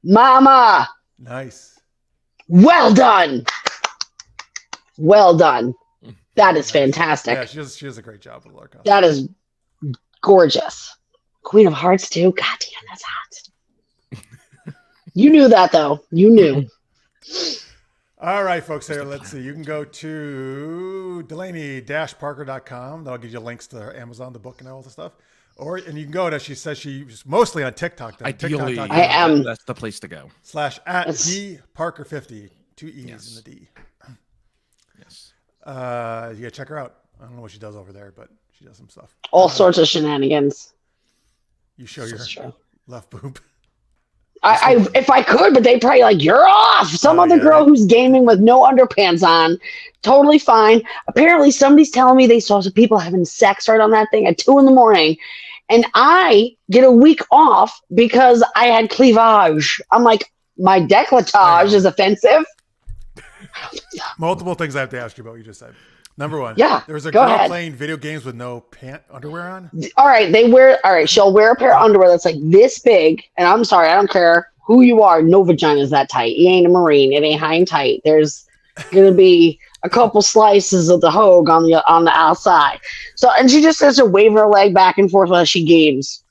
Mama. Nice. Well done. Well done. That is fantastic. Yeah, she does a great job with the costume. That is gorgeous. Queen of Hearts too. God damn, that's hot. You knew that though. You knew. All right, folks. Here, let's see. You can go to Delaney-Parker.com. That'll give you links to Amazon, the book, and all the stuff. And you can go to, she says she's mostly on TikTok. Ideally, I am. That's the place to go. / @DParker50. 2 E's in the D. Yes. You gotta check her out. I don't know what she does over there, but she does some stuff. All sorts of shenanigans. You show your left boob. If I could, but they probably like, you're off. Some other girl who's gaming with no underpants on, totally fine. Apparently, somebody's telling me they saw some people having sex right on that thing at 2 a.m. And I get a week off because I had cleavage. I'm like, my décolletage is offensive. Multiple things I have to ask you about what you just said. Number one, there's a go girl ahead. playing video games with no underwear on. All right, she'll wear a pair of underwear that's like this big, and I'm sorry, I don't care who you are, no vagina's that tight. You ain't a Marine, it ain't high and tight. There's gonna be a couple slices of the hog on the outside. So, and she just has to wave her leg back and forth while she games.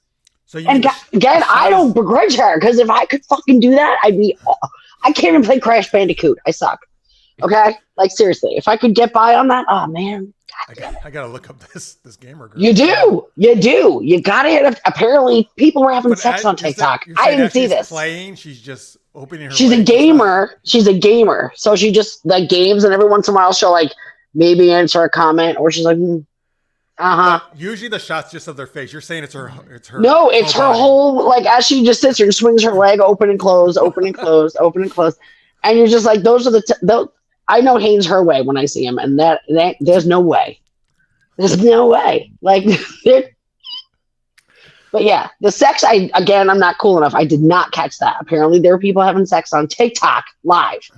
So again, I don't begrudge her, because if I could fucking do that, I can't even play Crash Bandicoot. I suck. Okay, like seriously, if I could get by on that, oh man, I gotta look up this gamer girl. You do. You gotta hit up. Apparently, people were having sex on TikTok. I didn't see this. Playing, she's just opening her. She's a gamer. She's a gamer, so she just like games, and every once in a while she'll like maybe answer a comment, or she's like, Usually the shots just of their face. You're saying it's her. No, it's her whole like as she just sits there and swings her leg open and close, open and close, open and close, and you're just like, those are those. I know Haynes her way when I see him, and that there's no way. There's no way. Like, but yeah, the sex. I'm not cool enough. I did not catch that. Apparently, there were people having sex on TikTok live.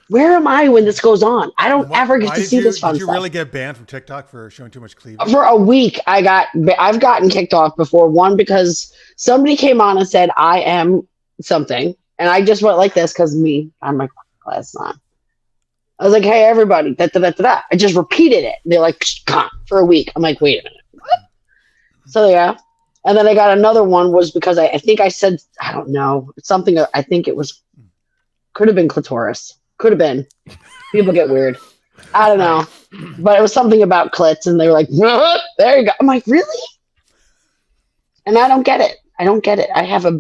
Where am I when this goes on? I don't ever get to see this fun stuff. Did you really stuff. get banned from TikTok for showing too much cleavage? For a week, I've gotten kicked off before. One, because somebody came on and said I am something, and I just went like this because I'm like, oh, that's not. I was like, hey, everybody, da, da, da, da, da. I just repeated it. They're like, for a week. I'm like, wait a minute. What? So, yeah. And then I got another one was because I think I said, I don't know, something, I think it was, could have been clitoris. Could have been. People get weird. I don't know. But it was something about clits, and they were like, there you go. I'm like, really? And I don't get it. I have a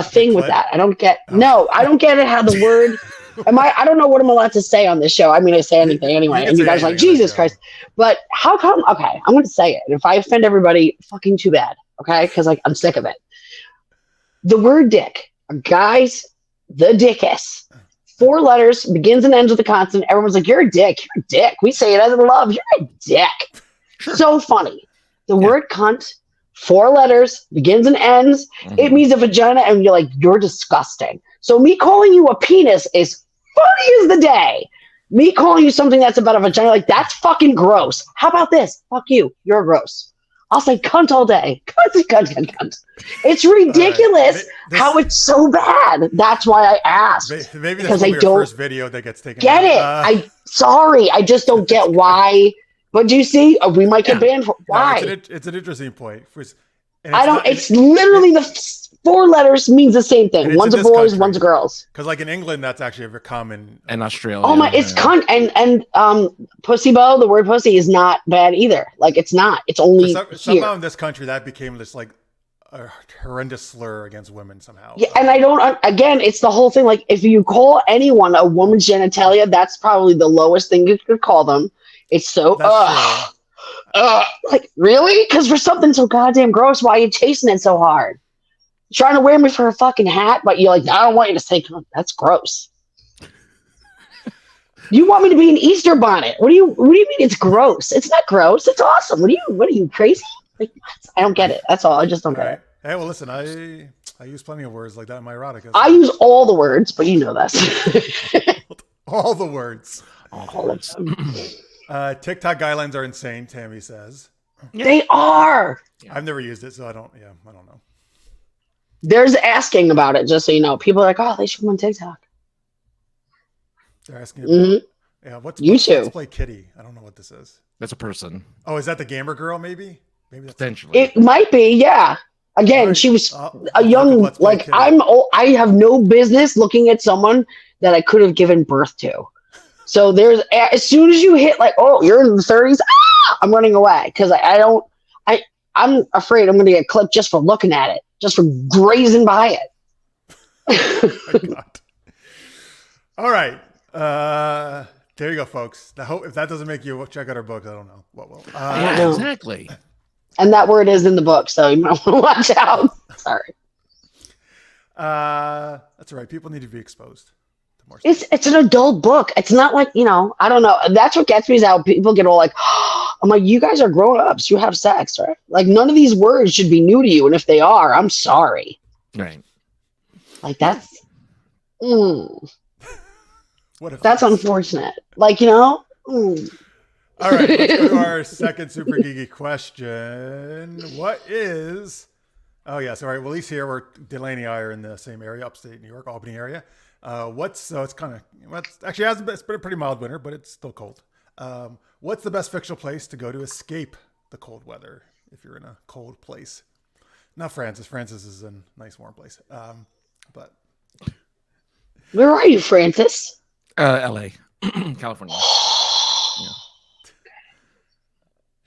thing with that. I don't get, no, I don't get it how the word, I don't know what I'm allowed to say on this show. I mean, I say anything anyway. And you guys are like, Jesus Christ. But how come, okay, I'm going to say it. If I offend everybody, fucking too bad. Okay? Because I'm sick of it. The word dick, guys, the dickus. 4 letters, begins and ends with a consonant. Everyone's like, you're a dick. You're a dick. We say it as in love. You're a dick. Sure. So funny. The word cunt, 4 letters, begins and ends. Mm-hmm. It means a vagina, and you're like, you're disgusting. So me calling you a penis is funny as the day. Me calling you something that's about a vagina, like, that's fucking gross. How about this? Fuck you. You're gross. I'll say cunt all day. Cunt. It's ridiculous how it's so bad. That's why I asked. Maybe that's your first video that gets taken out. I'm sorry. I just don't get why. But do you see? We might get banned for why? No, it's an interesting point. It's literally the 4 letters means the same thing. One's a boys, one's a girls. Because like in England, that's actually a very common. In Australia. Oh my! It's cunt and pussy bow. The word pussy is not bad either. Like it's not. It's only somehow in this country that became this like a horrendous slur against women somehow. Yeah, and I don't. Again, it's the whole thing. Like if you call anyone a woman's genitalia, that's probably the lowest thing you could call them. It's so. Like really? Because for something so goddamn gross, why are you chasing it so hard? Trying to wear me for a fucking hat, but you're like, I don't want you to say that's gross. You want me to be an Easter bonnet? What do you mean it's gross? It's not gross. It's awesome. What are you crazy? Like, I don't get it. That's all. I just don't get it. Hey, well, listen, I use plenty of words like that in my erotica. So. I use all the words, but you know that. All the words. All of them. TikTok guidelines are insane, Tammy says. They are. I've never used it, so I don't know. There's asking about it, just so you know. People are like, oh, they should come on TikTok. They're asking about what's Play Kitty? I don't know what this is. That's a person. Oh, is that the gamer girl, maybe? Maybe that's potentially. It might be, yeah. Again, she was a young, like, I'm old. I have no business looking at someone that I could have given birth to. So there's, as soon as you hit, like, oh, you're in the 30s, I'm running away. Because I'm afraid I'm going to get clipped just for looking at it. Just for grazing by it. Oh God. All right. There you go, folks. If that doesn't make you check out our book, I don't know what will. Exactly. And that word is in the book, so you might want to watch out. Sorry. That's all right. People need to be exposed to more stuff. It's an adult book. It's not like, I don't know. That's what gets me is how people get all like, I'm like, you guys are grown-ups. You have sex, right? Like, none of these words should be new to you. And if they are, I'm sorry. Right. Like, that's... That's unfortunate. Like, All right, let's go to our second super geeky question. What is... Oh, yes. All right. Well, at least here, Delaney and I are in the same area, upstate New York, Albany area. It's kind of... It's been a pretty mild winter, but it's still cold. What's the best fictional place to go to escape the cold weather if you're in a cold place? Not Francis. Francis is in a nice warm place. But where are you, Francis? LA, California.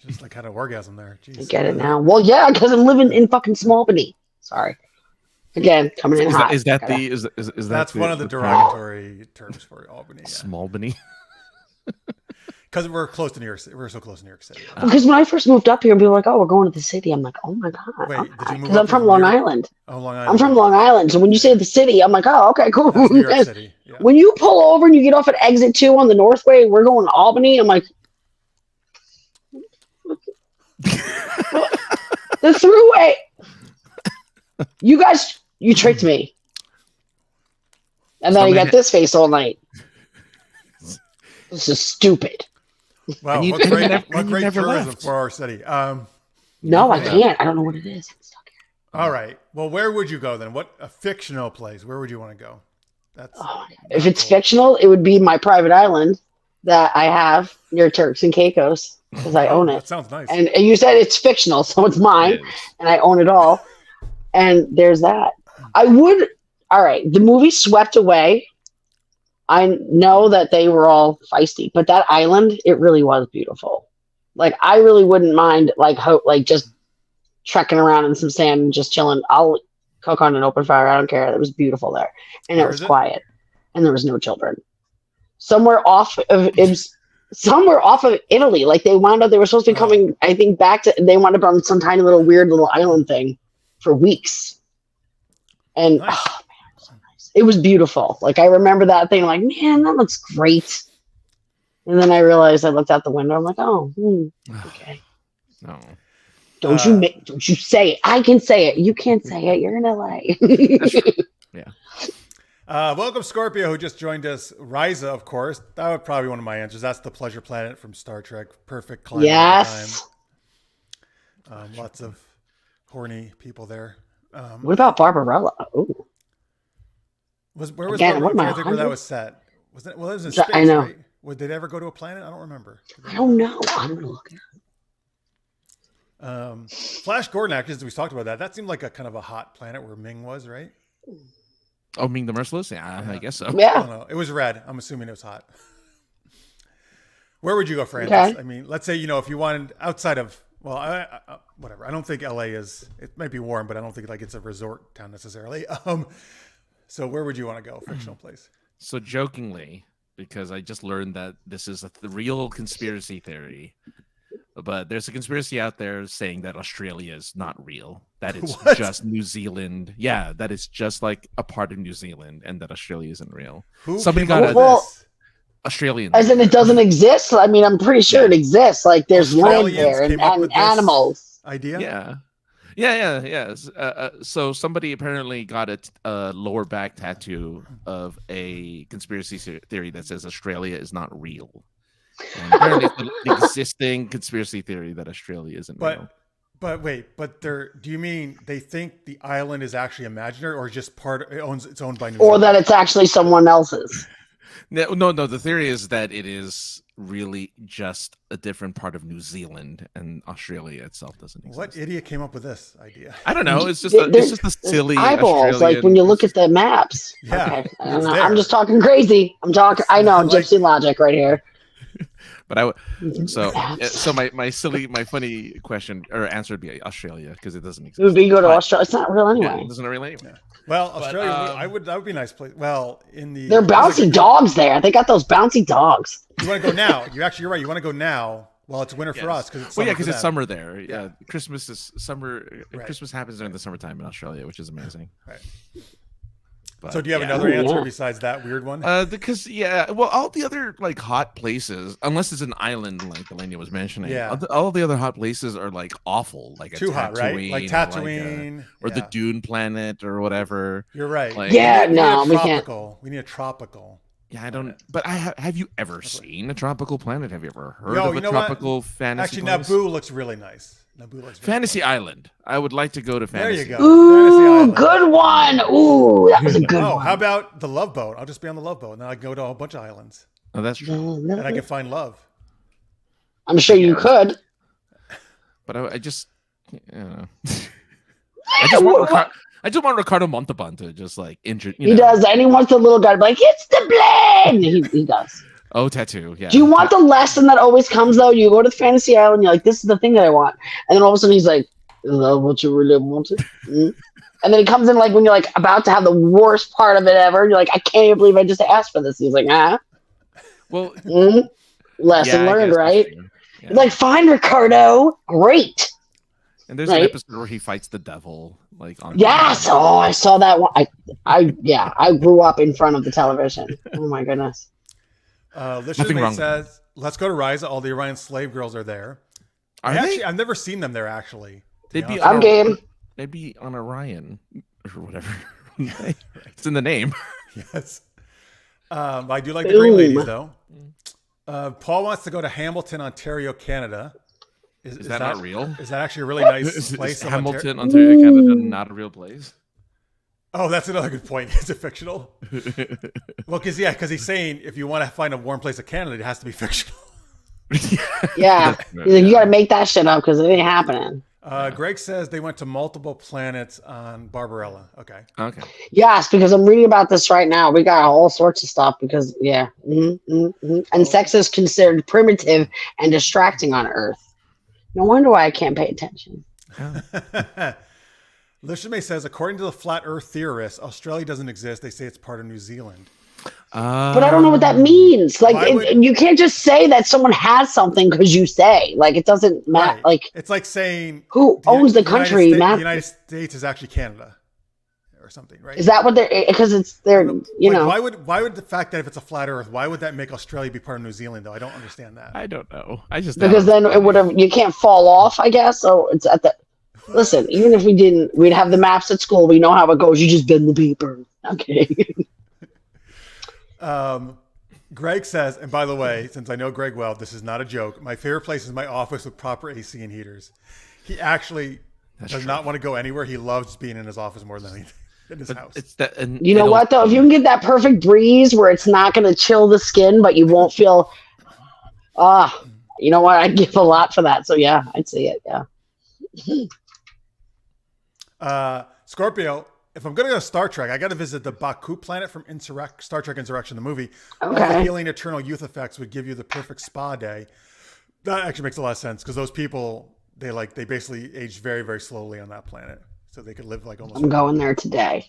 Just like had an orgasm there. Jeez. I get it now. Well, yeah, because I'm living in fucking Smallbany. Sorry. Again, coming in hot. Is that that's one of the derogatory terms for Albany? Yeah. Smallbany. Because we're close to New York City. We're so close to New York City. Because when I first moved up here, and people were like, "Oh, we're going to the city," I'm like, "Oh my god!" Wait, did you move? Because I'm from Long Island. Oh, Long Island. I'm from Long Island. So when you say the city, I'm like, "Oh, okay, cool." That's New York City. Yeah. When you pull over and you get off at exit 2 on the Northway, we're going to Albany. I'm like, the Thruway. You guys, you tricked me. And then I got this face all night. This is stupid. Wow, what great tourism for our city. No, I can't. I don't know what it is. I'm stuck here. All right. Well, where would you go then? What a fictional place? Where would you want to go? If it's fictional, it would be my private island that I have near Turks and Caicos because I own it. That sounds nice. And you said it's fictional, so it's mine, and I own it all. And there's that. I would. All right. The movie Swept Away. I know that they were all feisty, but that island, it really was beautiful. Like, I really wouldn't mind, like just trekking around in some sand and just chilling. I'll cook on an open fire. I don't care. It was beautiful there. And it was quiet. And there was no children. Somewhere off of Italy. Like, they were supposed to be coming, I think, they wound up on some tiny little weird little island thing for weeks. And, nice. Oh, man, it was so nice. It was beautiful. Like, I remember that thing, like, man, that looks great. And then I realized I looked out the window. I'm like, okay. No. Don't you say it. I can say it. You can't say it. You're in LA. Yeah. Welcome, Scorpio, who just joined us. Risa, of course. That would probably be one of my answers. That's the pleasure planet from Star Trek. Perfect climate. Yes. Lots of horny people there. What about Barbarella? Ooh. Where was Again, Barbarella? I think where that was set. It was in space, I know. Right? Did they ever go to a planet? I don't remember. I don't know. I'm gonna look it up. Flash Gordon, actually, as we talked about that seemed like a kind of a hot planet where Ming was, right? Oh, Ming the Merciless? Yeah, I guess so. Yeah. I don't know. It was red. I'm assuming it was hot. Where would you go, Fernandez? Okay. I mean, let's say, if you wanted outside of, whatever. I don't think LA it might be warm, but I don't think like it's a resort town necessarily. So where would you want to go? Fictional place. So jokingly, because I just learned that this is a real conspiracy theory, but there's a conspiracy out there saying that Australia is not real. That it's just New Zealand. Yeah, that it's just like a part of New Zealand and that Australia isn't real. Somebody got this? Australian. As in it doesn't exist? I mean, I'm pretty sure it exists. Like there's land there and animals. Idea? Yeah. So somebody apparently got a lower back tattoo of a conspiracy theory that says Australia is not real. And apparently it's the existing conspiracy theory that Australia isn't real. But wait, do you mean they think the island is actually imaginary or just it's owned by New Zealand? Or that it's actually someone else's? No. The theory is that it is really just a different part of New Zealand and Australia itself doesn't exist. What idiot came up with this idea? I don't know. It's just a silly eyeballs. Australian... Like when you look at the maps. Yeah, okay. I'm just talking crazy. I know gypsy logic right here. But my funny question or answer would be Australia because it doesn't exist. It would be go to Australia. It's not real anyway. Yeah, it doesn't really anyway. Yeah. Well, Australia, that would be a nice place. Well, there are bouncy dogs there. They got those bouncy dogs. You want to go now? You're right. You want to go now while it's winter for us because it's summer there. Yeah, Christmas is summer. Right. Christmas happens during the summertime in Australia, which is amazing. Right. But, so do you have another answer besides that weird one? Because all the other like hot places, unless it's an island like Delaney was mentioning, all the other hot places are like awful, like too hot, right? Like Tatooine or the Dune planet or whatever. You're right. Like, we can't. We need a tropical. Yeah, I don't. But have you ever seen a tropical planet? Have you ever heard of a tropical fantasy? Actually, Naboo looks really nice. Fantasy Island. I would like to go to Fantasy. There you go. Ooh, good one. Ooh, that was a good one. How about the Love Boat? I'll just be on the Love Boat, and then I can go to a whole bunch of islands. Oh, that's true. And I can find love. I'm sure you could. But I just, I just want Ricardo Montalban to just like injure. He does, and he wants the little guy to be like, it's the blend. He does. Oh, tattoo. Yeah. Do you want the lesson that always comes though? You go to the fantasy island, you're like, this is the thing that I want, and then all of a sudden he's like, is that what you really wanted? Mm-hmm. And then he comes in like when you're like about to have the worst part of it ever. And you're like, I can't even believe I just asked for this. He's like, Well, lesson learned, right? Yeah. Like, fine, Ricardo, great. And there's an episode where he fights the devil, like on. Yes, I saw that one. I grew up in front of the television. Oh my goodness. Listener says, "Let's go to Risa. All the Orion slave girls are there." I've never seen them there. Actually, I'm game. They'd be on Orion or whatever. It's in the name. Yes. I do like the green ladies, though. Paul wants to go to Hamilton, Ontario, Canada. Is that not real? Is that actually a really nice place? Is Hamilton, Ontario, Canada, not a real place? Oh, that's another good point. Is it fictional? Well, because he's saying if you want to find a warm place in Canada, it has to be fictional. Yeah. You got to make that shit up because it ain't happening. Greg says they went to multiple planets on Barbarella. Okay. Yes, because I'm reading about this right now. We got all sorts of stuff because, And sex is considered primitive and distracting on Earth. No wonder why I can't pay attention. Lishame says, according to the flat Earth theorists, Australia doesn't exist. They say it's part of New Zealand. But I don't know what that means. Like, you can't just say that someone has something because you say. Like, it doesn't matter. Right. Like, it's like saying who owns the country? The United States is actually Canada, or something, right? Is that what they're? Because it's they're. Why would the fact that if it's a flat Earth, why would that make Australia be part of New Zealand? Though I don't understand that. I don't know. I just because then it would have. You can't fall off, I guess. So it's at the. Listen, even if we didn't, we'd have the maps at school. We know how it goes. You just bend the paper. Okay. Greg says, and by the way, since I know Greg well, this is not a joke. My favorite place is my office with proper AC and heaters. He actually does not want to go anywhere. He loves being in his office more than anything in his house. You know what, though? If you can get that perfect breeze where it's not going to chill the skin, but you won't feel, you know what? I'd give a lot for that. So, yeah, I'd see it. Yeah. Scorpio, if I'm going to go to Star Trek, I got to visit the Baku planet from Star Trek Insurrection, the movie. Okay. The healing eternal youth effects would give you the perfect spa day. That actually makes a lot of sense because those people, they basically age very, very slowly on that planet. So they could live like almost. I'm going there today.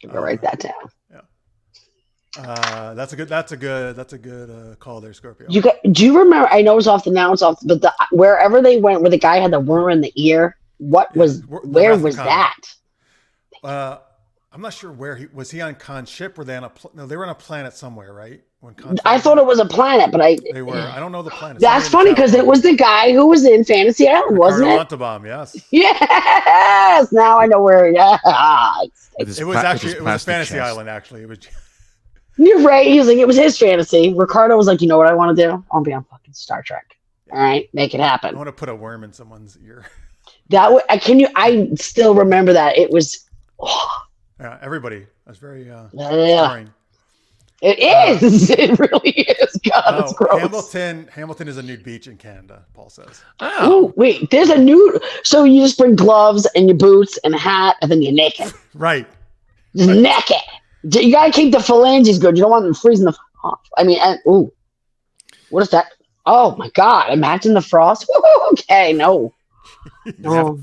I'm gonna write that down. Yeah. That's a good call there, Scorpio. Do you remember? I know it's off the now, but wherever they went, where the guy had the worm in the ear, where was that? I'm not sure where was he on Khan's ship? Were they on they were on a planet somewhere, right? I thought it was a planet, but they were. I don't know the planet. That's funny because it was the guy who was in Fantasy Island, wasn't it? Montalban, yes. Yes. Now I know where. Yeah. It was Fantasy Island. Actually, it was. You're right. He was like, it was his fantasy. Ricardo was like, you know what I want to do? I want to be on fucking Star Trek. All right, make it happen. I want to put a worm in someone's ear. I still remember that. It was. Yeah, everybody. That's very boring. It is. It really is. God, it's gross. Hamilton is a nude beach in Canada, Paul says. Oh, wait. There's a nude. So you just bring gloves and your boots and a hat, and then you're naked. Right. Just naked. You got to keep the phalanges good. You don't want them freezing the off. I mean, what is that? Oh, my God. Imagine the frost. Okay, no. No.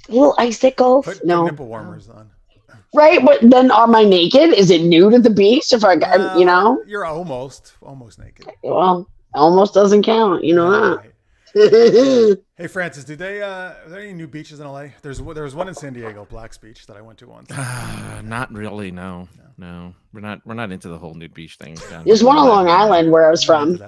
Little icicles. Put nipple warmers on. Right, but then am I naked? Is it nude at the beach? If you're almost naked. Well, almost doesn't count. You know that. Right. Hey, Francis, are there any new beaches in LA? There was one in San Diego, Black's Beach, that I went to once. Not really. No. We're not into the whole nude beach thing. There's one on Long Island where I was from.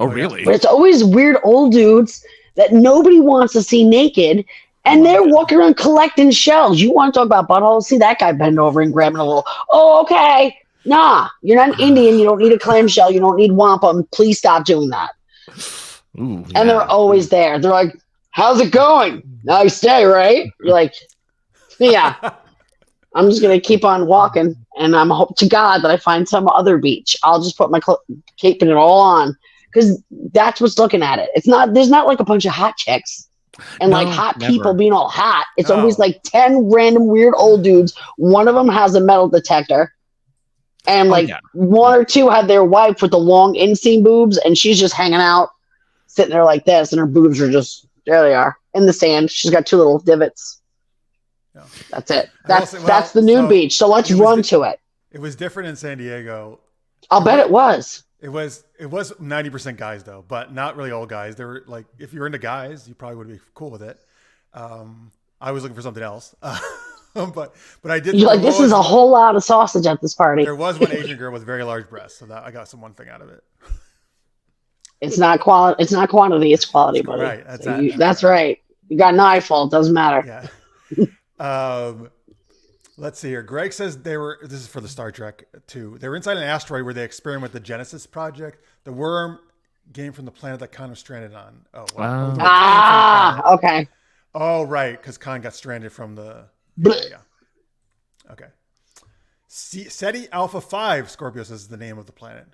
Oh, really? But it's always weird old dudes that nobody wants to see naked. And they're walking around collecting shells. You want to talk about buttholes? See that guy bend over and grabbing a little. Oh, okay. Nah, you're not an Indian. You don't need a clamshell. You don't need wampum. Please stop doing that. Ooh, yeah. And they're always there. They're like, how's it going? Nice day, right? You're like, yeah. I'm just going to keep on walking. And I'm hope to God that I find some other beach. I'll just put my keeping it all on. Because that's what's looking at it. There's not like a bunch of hot chicks. And hot people being all hot. It's always like 10 random weird old dudes. One of them has a metal detector. And one or two had their wife with the long inseam boobs. And she's just hanging out, sitting there like this. And her boobs are just, there they are, in the sand. She's got two little divots. Yeah. That's it. That's the nude beach. So let's run to it. It was different in San Diego. I'll bet it was. It was 90% guys though, but not really all guys. They were like, if you're into guys, you probably would be cool with it. I was looking for something else, but I did. You're like, this is a whole lot of sausage at this party. There was one Asian girl with very large breasts, so that I got one thing out of it. It's not quality. It's not quantity. It's quality, buddy. Right. That's right. You got an eyeful. It doesn't matter. Yeah. Let's see here. Greg says this is for the Star Trek too. They were inside an asteroid where they experimented with the Genesis project. The worm came from the planet that Khan was stranded on. Oh, wow. Okay. Oh, right. Because Khan got stranded from the. Yeah. Okay. SETI Alpha 5, Scorpio says, is the name of the planet.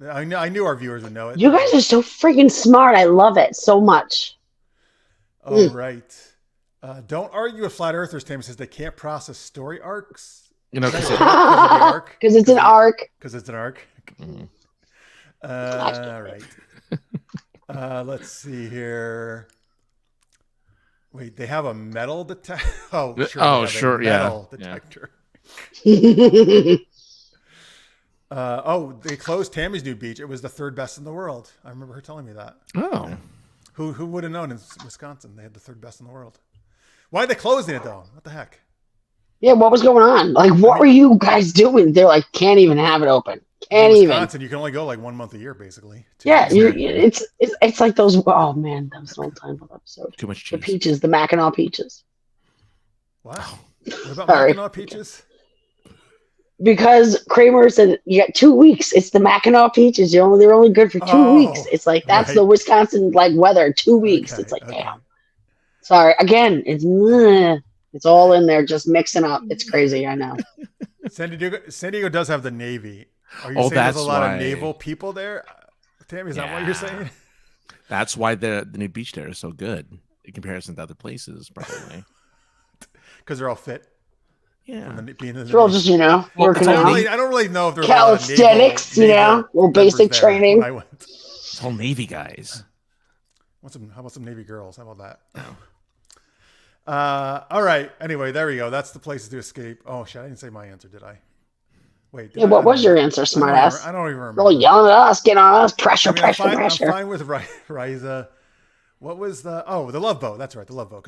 I knew our viewers would know it. You guys are so freaking smart. I love it so much. Oh, right. Don't argue with flat earthers. Tammy says they can't process story arcs. Because it's an arc. Because it's an arc. Mm. All right. Let's see here. Wait, they have a metal detector. Oh, sure. Metal detector. They closed Tammy's new beach. It was the third best in the world. I remember her telling me that. Oh. Yeah. Who would have known in Wisconsin they had the third best in the world? Why are they closing it though? What the heck? Yeah, what was going on? Like, what were you guys doing? They're like, can't even have it open. Can't in even. Wisconsin, you can only go like 1 month a year, basically. Yeah, it's like those. Oh man, that was an old time episode. Too much cheese. The peaches, the Mackinac peaches. Wow. What about Mackinac peaches? Because Kramer said you got 2 weeks. It's the Mackinac peaches. They're only good for 2 weeks. It's like that's the Wisconsin like weather. 2 weeks. Okay, it's like damn. Sorry. Again, it's all in there, just mixing up. It's crazy. I know. San Diego does have the Navy. Are you saying there's a lot of naval people there? Tammy, is that what you're saying? That's why the new beach there is so good in comparison to other places, probably. Because they're all fit. Yeah. They're all just, working out. I don't really know if there's calisthenics, little basic training. It's all Navy guys. How about some Navy girls? How about that? All right. Anyway, there we go. That's the places to escape. Oh, shit. I didn't say my answer, did I? Wait. What was your answer, smartass? I don't even remember. Oh, yelling at us, getting on us, pressure. I'm fine with Riza. What was the Love Boat? That's right, the Love Boat.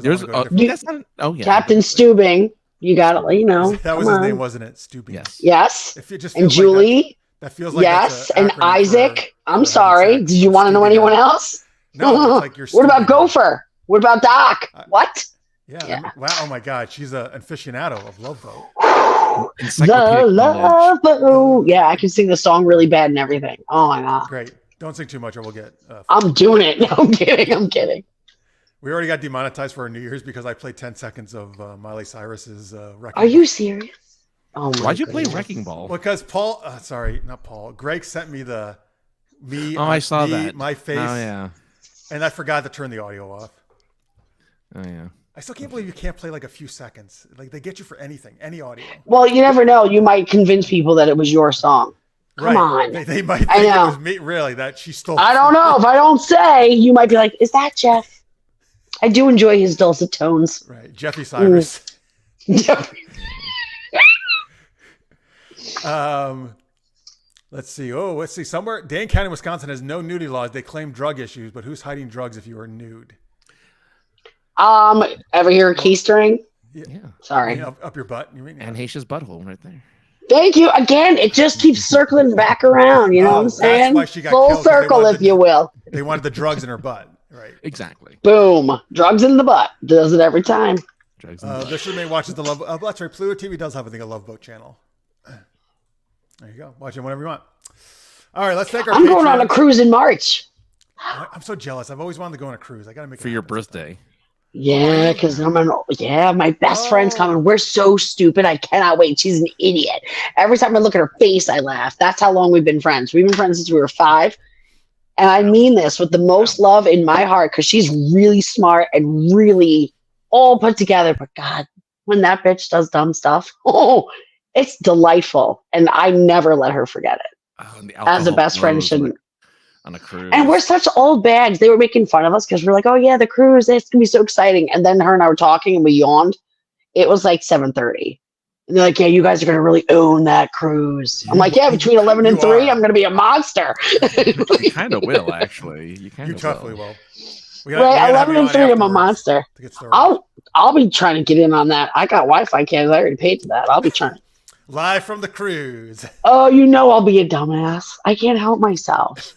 Captain Stubing. You got it, That was his name, wasn't it? Stubing. Yes. If it just and Julie. Like that feels like yes, and Isaac. I'm sorry. Did you want to know anyone else? No. It's like you're what about Gopher? What about Doc? What? Yeah. Wow. Oh my God. She's an aficionado of Love Boat. The Love Boat. Yeah, I can sing the song really bad and everything. Oh my God. Great. Don't sing too much or we'll get. I'm doing it. No, I'm kidding. We already got demonetized for our New Year's because I played 10 seconds of Miley Cyrus's Wrecking Are you serious? Oh my Why'd you play Wrecking Ball? Because not Paul. Greg sent me I saw that. My face. Oh, yeah. And I forgot to turn the audio off. Oh, yeah. I still can't believe you can't play like a few seconds. Like they get you for anything, any audio. Well, you never know. You might convince people that it was your song. Come on. They might think it was me, really, that she stole. I don't know. If I don't say, you might be like, is that Jeff? I do enjoy his dulcet tones. Right. Jeffy Cyrus. Let's see. Somewhere, Dane County, Wisconsin has no nudity laws. They claim drug issues, but who's hiding drugs if you are nude? Ever hear a keystring? Yeah. Sorry. Up your butt, you mean? And Haitia's butthole right there. Thank you. Again, it just keeps circling back around. You know what I'm saying? That's why she got full killed, circle, if you will. They wanted the drugs in her butt. Right. Exactly. Boom. Drugs in the butt. Does it every time. Drugs in the butt. This remain watches the Love. That's right. Pluto TV does have a Love Boat channel. There you go. Watch it whenever you want. All right, let's take our. I'm going on a cruise in March. I'm so jealous. I've always wanted to go on a cruise. I got to make it for your birthday. Yeah, because my best friend's coming. We're so stupid. I cannot wait. She's an idiot. Every time I look at her face, I laugh. That's how long we've been friends. We've been friends since we were 5. And I mean this with the most love in my heart because she's really smart and really all put together. But God, when that bitch does dumb stuff, it's delightful. And I never let her forget it. As a best friend shouldn't. On a cruise. And we're such old bags. They were making fun of us because we're like, oh yeah, the cruise, it's gonna be so exciting. And then her and I were talking and we yawned. It was like 7:30. And they're like, yeah, you guys are gonna really own that cruise. I'm like, yeah, between 11 and 3, I'm gonna be a monster. You kind of will, actually. You definitely will. Right, 11 and 3, I'm a monster. I'll be trying to get in on that. I got Wi-Fi cabs. I already paid for that. I'll be trying. Live from the cruise. Oh, I'll be a dumbass. I can't help myself.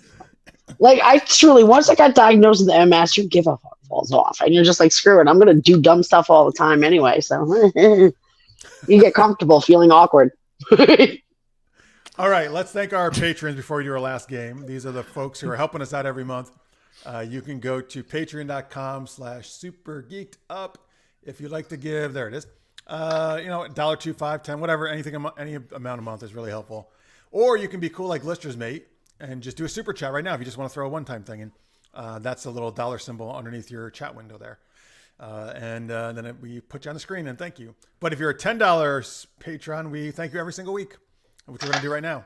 Like, I truly, once I got diagnosed with MS, your give up falls off. And you're just like, screw it. I'm going to do dumb stuff all the time anyway. So, You get comfortable feeling awkward. All right, let's thank our patrons before we do our last game. These are the folks who are helping us out every month. You can go to patreon.com/super-geeked-up if you'd like to give. There it is. $1, $2, $5, $10, whatever, any amount a month is really helpful. Or you can be cool like Lister's mate and just do a super chat right now if you just want to throw a one-time thing in. That's a little dollar symbol underneath your chat window there. Then we put you on the screen and thank you. But if you're a $10 patron, we thank you every single week, which we're going to do right now.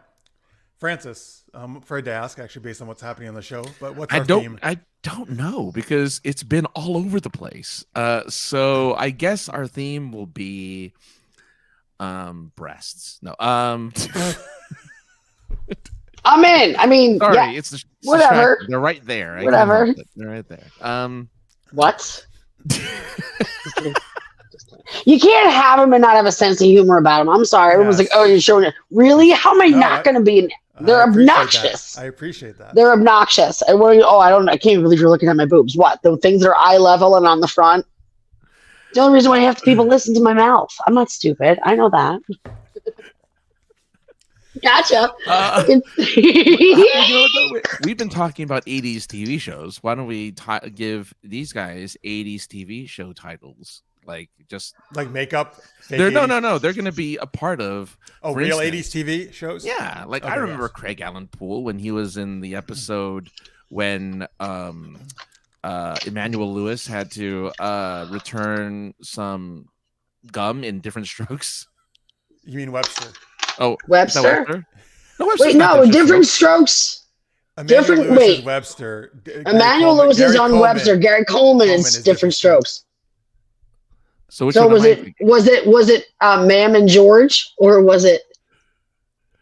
Francis, I'm afraid to ask, actually, based on what's happening on the show, but what's our theme? I don't know, because it's been all over the place. So I guess our theme will be breasts. No. I'm in. I mean, sorry, yeah, it's whatever. They're right there. Whatever. They're right there. What? You can't have them and not have a sense of humor about them. I'm sorry. Everyone's like, "Oh, you're showing it." Really? How am I not going to be? They're obnoxious. I appreciate that. They're obnoxious. And what are you? Oh, I can't believe you're looking at my boobs. What? The things that are eye level and on the front. The only reason why half the people listen to my mouth. I'm not stupid. I know that. Gotcha. We've been talking about 80s TV shows. Why don't we give these guys 80s TV show titles? Like makeup. No. They're going to be a part of. Oh, real instance, 80s TV shows. Yeah, like I remember Craig Allen Poole when he was in the episode when Emmanuel Lewis had to return some gum in Different Strokes. You mean Webster? Oh, Webster? No, wait, no, Different Strokes. Webster. Emmanuel Lewis is on Webster. Gary Coleman is Different Strokes. So which one was it? Was it Mam and George, or was it?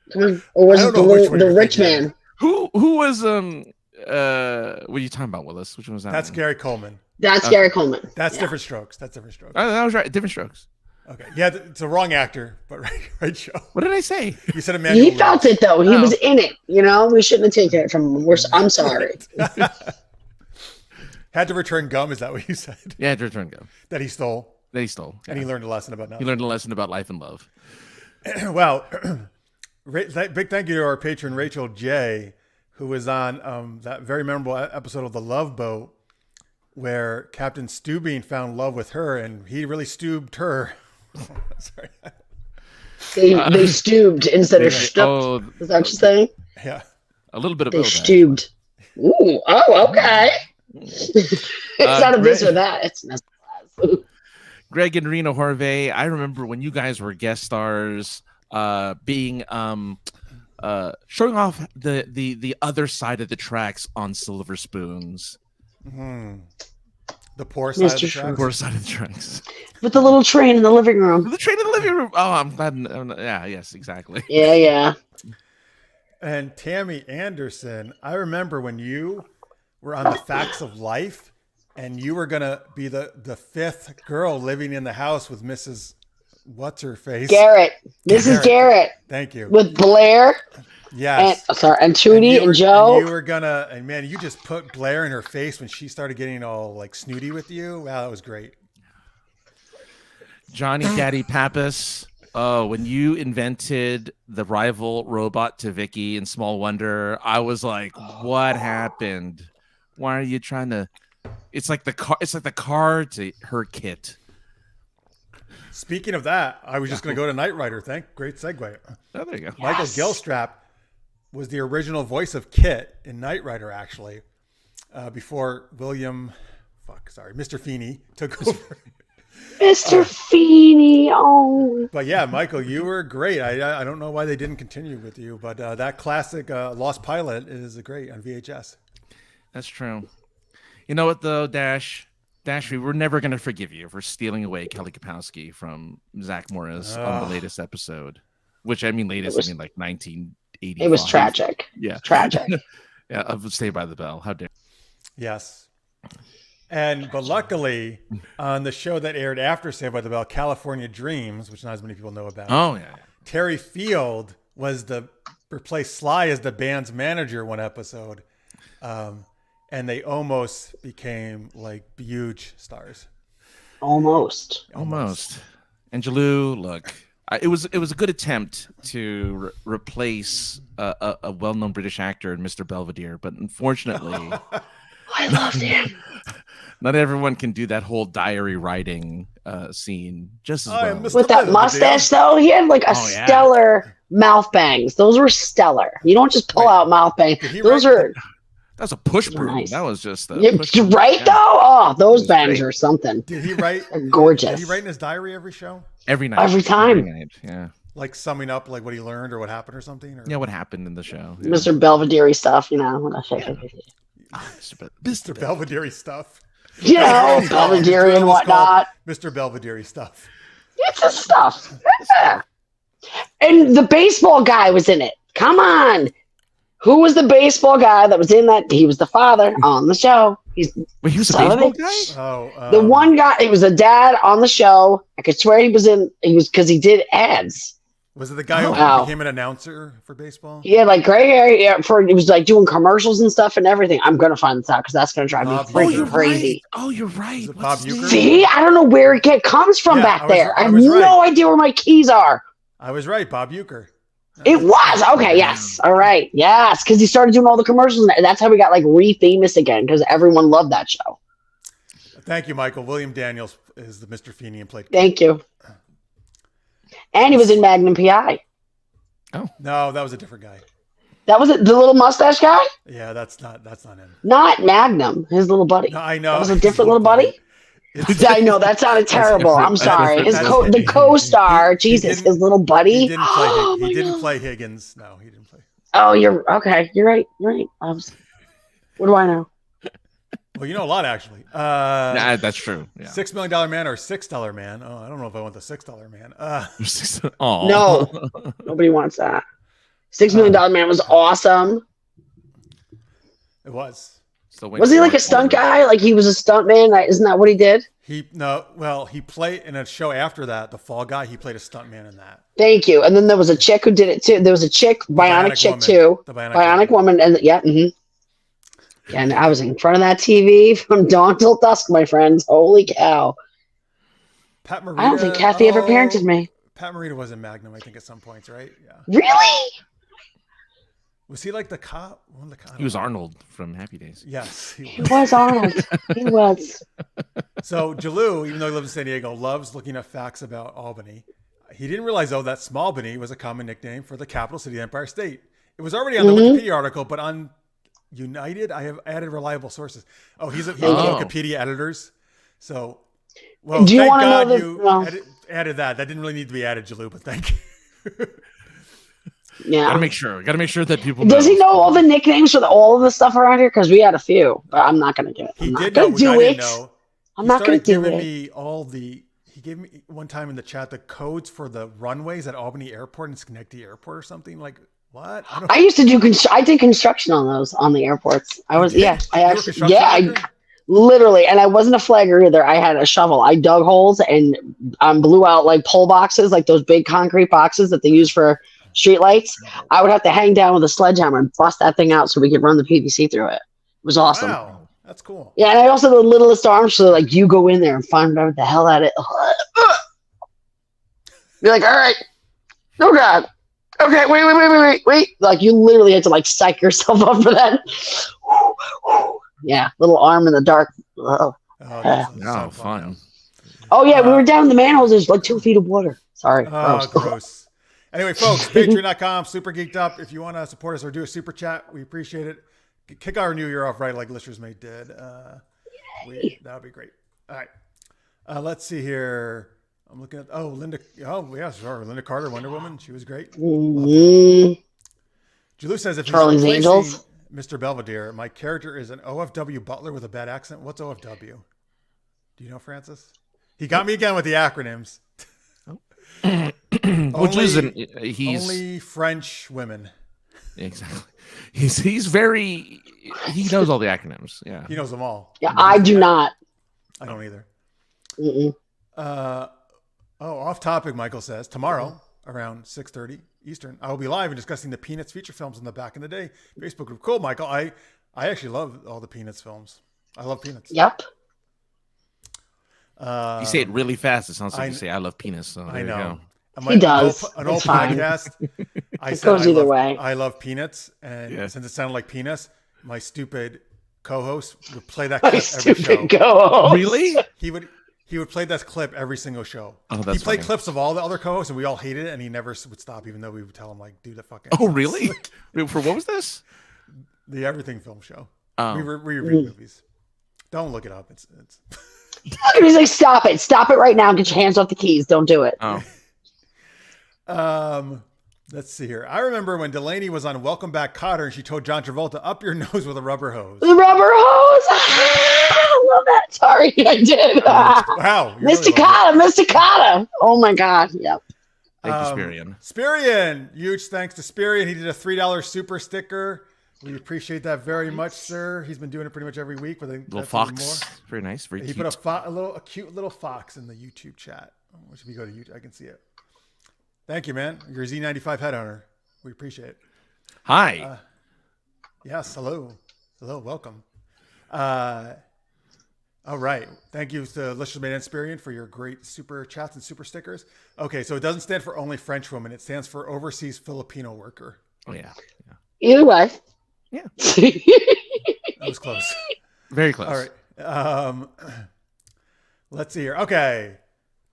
The rich man? Who was what are you talking about, Willis? Which one was that? That's Gary Coleman. That's Gary Coleman. That's Different Strokes. That's Different Strokes. Oh, that was right. Different Strokes. Okay. Yeah, it's the wrong actor, but right show. What did I say? You said Emmanuel. He felt it though. He was in it. We shouldn't have taken it from him. I'm sorry. Had to return gum. Is that what you said? Yeah, had to return gum That he stole. And he learned a lesson about nothing. He learned a lesson about life and love. Well, big thank you to our patron Rachel J, who was on that very memorable episode of The Love Boat, where Captain Stubing found love with her, and he really stooped her. Sorry. They stooped instead of stooped. Is that what you're saying? Yeah. A little bit of both. They stooped. Ooh. Oh, okay. It's not a this or that. It's not. Greg and Rena Horvey, I remember when you guys were guest stars, being showing off the other side of the tracks on Silver Spoons. Mm-hmm. The poor side of the tracks. Poor side of the tracks. With the little train in the living room. The train in the living room. Oh, I'm glad. Yeah, yes, exactly. Yeah. And Tammy Anderson, I remember when you were on The Facts of Life. And you were going to be the fifth girl living in the house with Mrs. What's-her-face? Garrett. Mrs. Garrett. Thank you. With Blair. Yes. And Tootie and Joe. And you were and man, you just put Blair in her face when she started getting all like snooty with you. Wow, that was great. Johnny Daddy Pappas. Oh, when you invented the rival robot to Vicky in Small Wonder, I was like, what happened? Why are you trying to... It's like the car to her kit. Speaking of that, I was just going to go to Knight Rider. Great segue. Oh, there you go. Michael Gilstrap was the original voice of Kit in Knight Rider, actually, before Mr. Feeney took over. Mr. Feeney, oh. But yeah, Michael, you were great. I don't know why they didn't continue with you, but that classic Lost Pilot is great on VHS. That's true. You know what, though, Dash, we were never going to forgive you for stealing away Kelly Kapowski from Zach Morris on the latest episode. Which, I mean, like 1980. It was tragic. Yeah. Tragic. Yeah, of Saved by the Bell. How dare. Yes. But luckily, on the show that aired after Saved by the Bell, California Dreams, which not as many people know about. Oh, yeah. Terry Field replaced Sly as the band's manager one episode. And they almost became like huge stars. Almost. Angelou, look, it was a good attempt to replace a well-known British actor in Mr. Belvedere, but unfortunately, I loved him. not everyone can do that whole diary writing scene just as well. With that mustache, though, he had like a stellar mouth bangs. Those were stellar. You don't just pull out mouth bangs. Those are. That was a push broom. Nice. That was just right though. Oh, those bangs are something. Did he write? Gorgeous. Did he write in his diary every show? Every night. Every time. Every night. Yeah. Like summing up like what he learned or what happened or something. Or? Yeah, what happened in the show. Yeah. Mr. Belvedere stuff, you know. Mr. Belvedere stuff. You know, Belvedere and whatnot. Mr. Belvedere stuff. It's the stuff. Yeah. And the baseball guy was in it. Come on. Who was the baseball guy that was in that? He was the father on the show. Wait, he was a baseball guy? Oh, the one guy. It was a dad on the show. I could swear he was because he did ads. Was it the guy who became an announcer for baseball? He had like gray hair. Yeah, he was like doing commercials and stuff and everything. I'm gonna find this out because that's gonna drive me freaking crazy. Right. Oh, you're right. Bob Uecker? See, I don't know where it comes from back there. I have no idea where my keys are. I was right, Bob Uecker. It was okay. Yes, all right. Yes, because he started doing all the commercials, and that's how we got like re-famous again because everyone loved that show. Thank you, Michael. William Daniels is the Mr. Feeney and played. Thank you. And he was in Magnum PI. Oh no, that was a different guy. That was it. The little mustache guy. Yeah, that's not him. Not Magnum. His little buddy. No, I know. That was a different little buddy. I know that sounded terrible. I'm sorry. The co-star, Jesus, his little buddy. He didn't play Higgins. No, he didn't play. Oh, you're okay. You're right. What do I know? Well, you know a lot actually. Nah, that's true. Yeah. $6 Million Man or $6 Man? Oh, I don't know if I want the $6 Man. No, nobody wants that. $6 Million Man was awesome. It was. Was he like a stunt guy? Like he was a stunt man? Isn't that what he did? He played in a show after that, The Fall Guy. He played a stunt man in that. Thank you. And then there was a chick who did it too. There was a chick, bionic chick woman. Too. The bionic woman. And yeah. Mm-hmm. And I was in front of that TV from dawn till dusk, my friends. Holy cow. Pat Morita, I don't think Kathy ever parented me. Pat Morita was in Magnum, I think, at some points, right? Yeah. Really? Was he like the cop? He was Arnold from Happy Days. Yes. He was Arnold. He was. So Jalou, even though he lives in San Diego, loves looking at facts about Albany. He didn't realize, though, that Smallbany was a common nickname for the capital city of the Empire State. It was already on the Wikipedia article, but on United, I have added reliable sources. Oh, he's one of the Wikipedia editors. So, well, do you thank God know you added that. That didn't really need to be added, Jalou, but thank you. Yeah. Gotta make sure that people Does he know all the nicknames for all of the stuff around here? Because we had a few, but I'm not going to do it. I'm not going to do it. I'm not going to do it. He gave me one time in the chat the codes for the runways at Albany Airport and Schenectady Airport or something. Like, what? I used to do I did construction on those, on the airports. I literally, and I wasn't a flagger either. I had a shovel. I dug holes and blew out like pole boxes, like those big concrete boxes that they use for street lights. I would have to hang down with a sledgehammer and bust that thing out so we could run the PVC through it. It was awesome. Wow, that's cool. Yeah, and I also had the littlest arms, so like you go in there and find out the hell out of it. Be like, all right, oh god, okay, wait. Like you literally had to like psych yourself up for that. Yeah, little arm in the dark. Fun. Oh yeah, we were down in the manholes. There's like 2 feet of water. Sorry. Gross. Anyway, folks, patreon.com, super geeked up. If you want to support us or do a super chat, we appreciate it. Kick our new year off right like Listeners Mate did. That would be great. All right. Let's see here. I'm looking at, Linda. Oh, yeah, sure. Linda Carter, Wonder Woman. She was great. Mm-hmm. Julie says, if Charlie's he's Angels. Mr. Belvedere, my character is an OFW butler with a bad accent. What's OFW? Do you know, Francis? He got me again with the acronyms. Only French women. Exactly. He knows all the acronyms. Yeah. He knows them all. Yeah, I do not. I don't either. Mm-mm. Off topic, Michael says, tomorrow around 6:30 Eastern, I will be live and discussing the Peanuts feature films in the Back in the Day Facebook group. Cool, Michael. I actually love all the Peanuts films. I love Peanuts. Yep. You say it really fast. It sounds like you say "I love penis." So I know. He does. An old podcast. I said goes either way. I love peanuts, and since it sounded like penis, my stupid co-host would play that clip every show. Co-host. Really? He would play that clip every single show. Oh, that's he played funny. clips of all the other co-hosts, and we all hated it, and he never would stop, even though we would tell him, like, do the fucking... Oh, really? For what was this? The Everything Film Show. Oh. We reviewed movies. Don't look it up. It's... He's like, stop it. Stop it right now. Get your hands off the keys. Don't do it. Oh. Let's see here. I remember when Delaney was on Welcome Back, Kotter, and she told John Travolta, up your nose with a rubber hose. The rubber hose. I love that. Sorry, I did. Wow. Mr. Cotta. Oh, my God. Yep. Thank you, Spirian. Spirian. Huge thanks to Spirian. He did a $3 super sticker. We appreciate that very much, sir. He's been doing it pretty much every week. Little fox. Very nice. Very cute. He put a cute little fox in the YouTube chat. Which if you go to YouTube, I can see it. Thank you, man. You're a Z95 head owner. We appreciate it. Hi. Yes. Hello. Welcome. All right. Thank you to Listeners Made Inspirian for your great super chats and super stickers. Okay. So it doesn't stand for only French woman. It stands for overseas Filipino worker. Oh, yeah. Either way. Yeah. That was close. Very close. All right. Let's see here. Okay.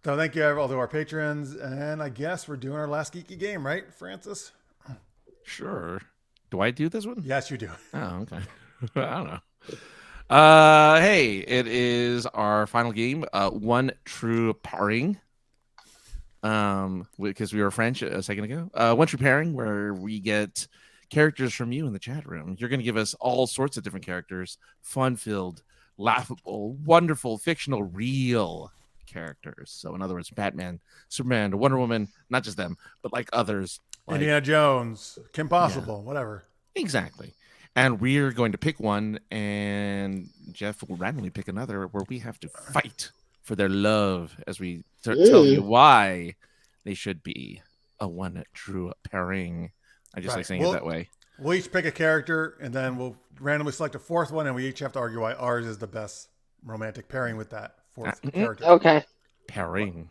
So thank you all to our patrons. And I guess we're doing our last geeky game, right, Francis? Sure. Do I do this one? Yes, you do. Oh, okay. I don't know. Hey, it is our final game. One true pairing. Because we were French a second ago. One true pairing where we get characters from you in the chat room. You're going to give us all sorts of different characters, fun-filled, laughable, wonderful, fictional, real characters. So in other words, Batman, Superman, Wonder Woman, not just them, but like others. Like, Indiana Jones, Kim Possible, whatever. Exactly. And we're going to pick one, and Jeff will randomly pick another where we have to fight for their love as we tell you why they should be a one true pairing. I just like saying it that way. We'll each pick a character, and then we'll randomly select a fourth one, and we each have to argue why ours is the best romantic pairing with that fourth character. Okay. Pairing.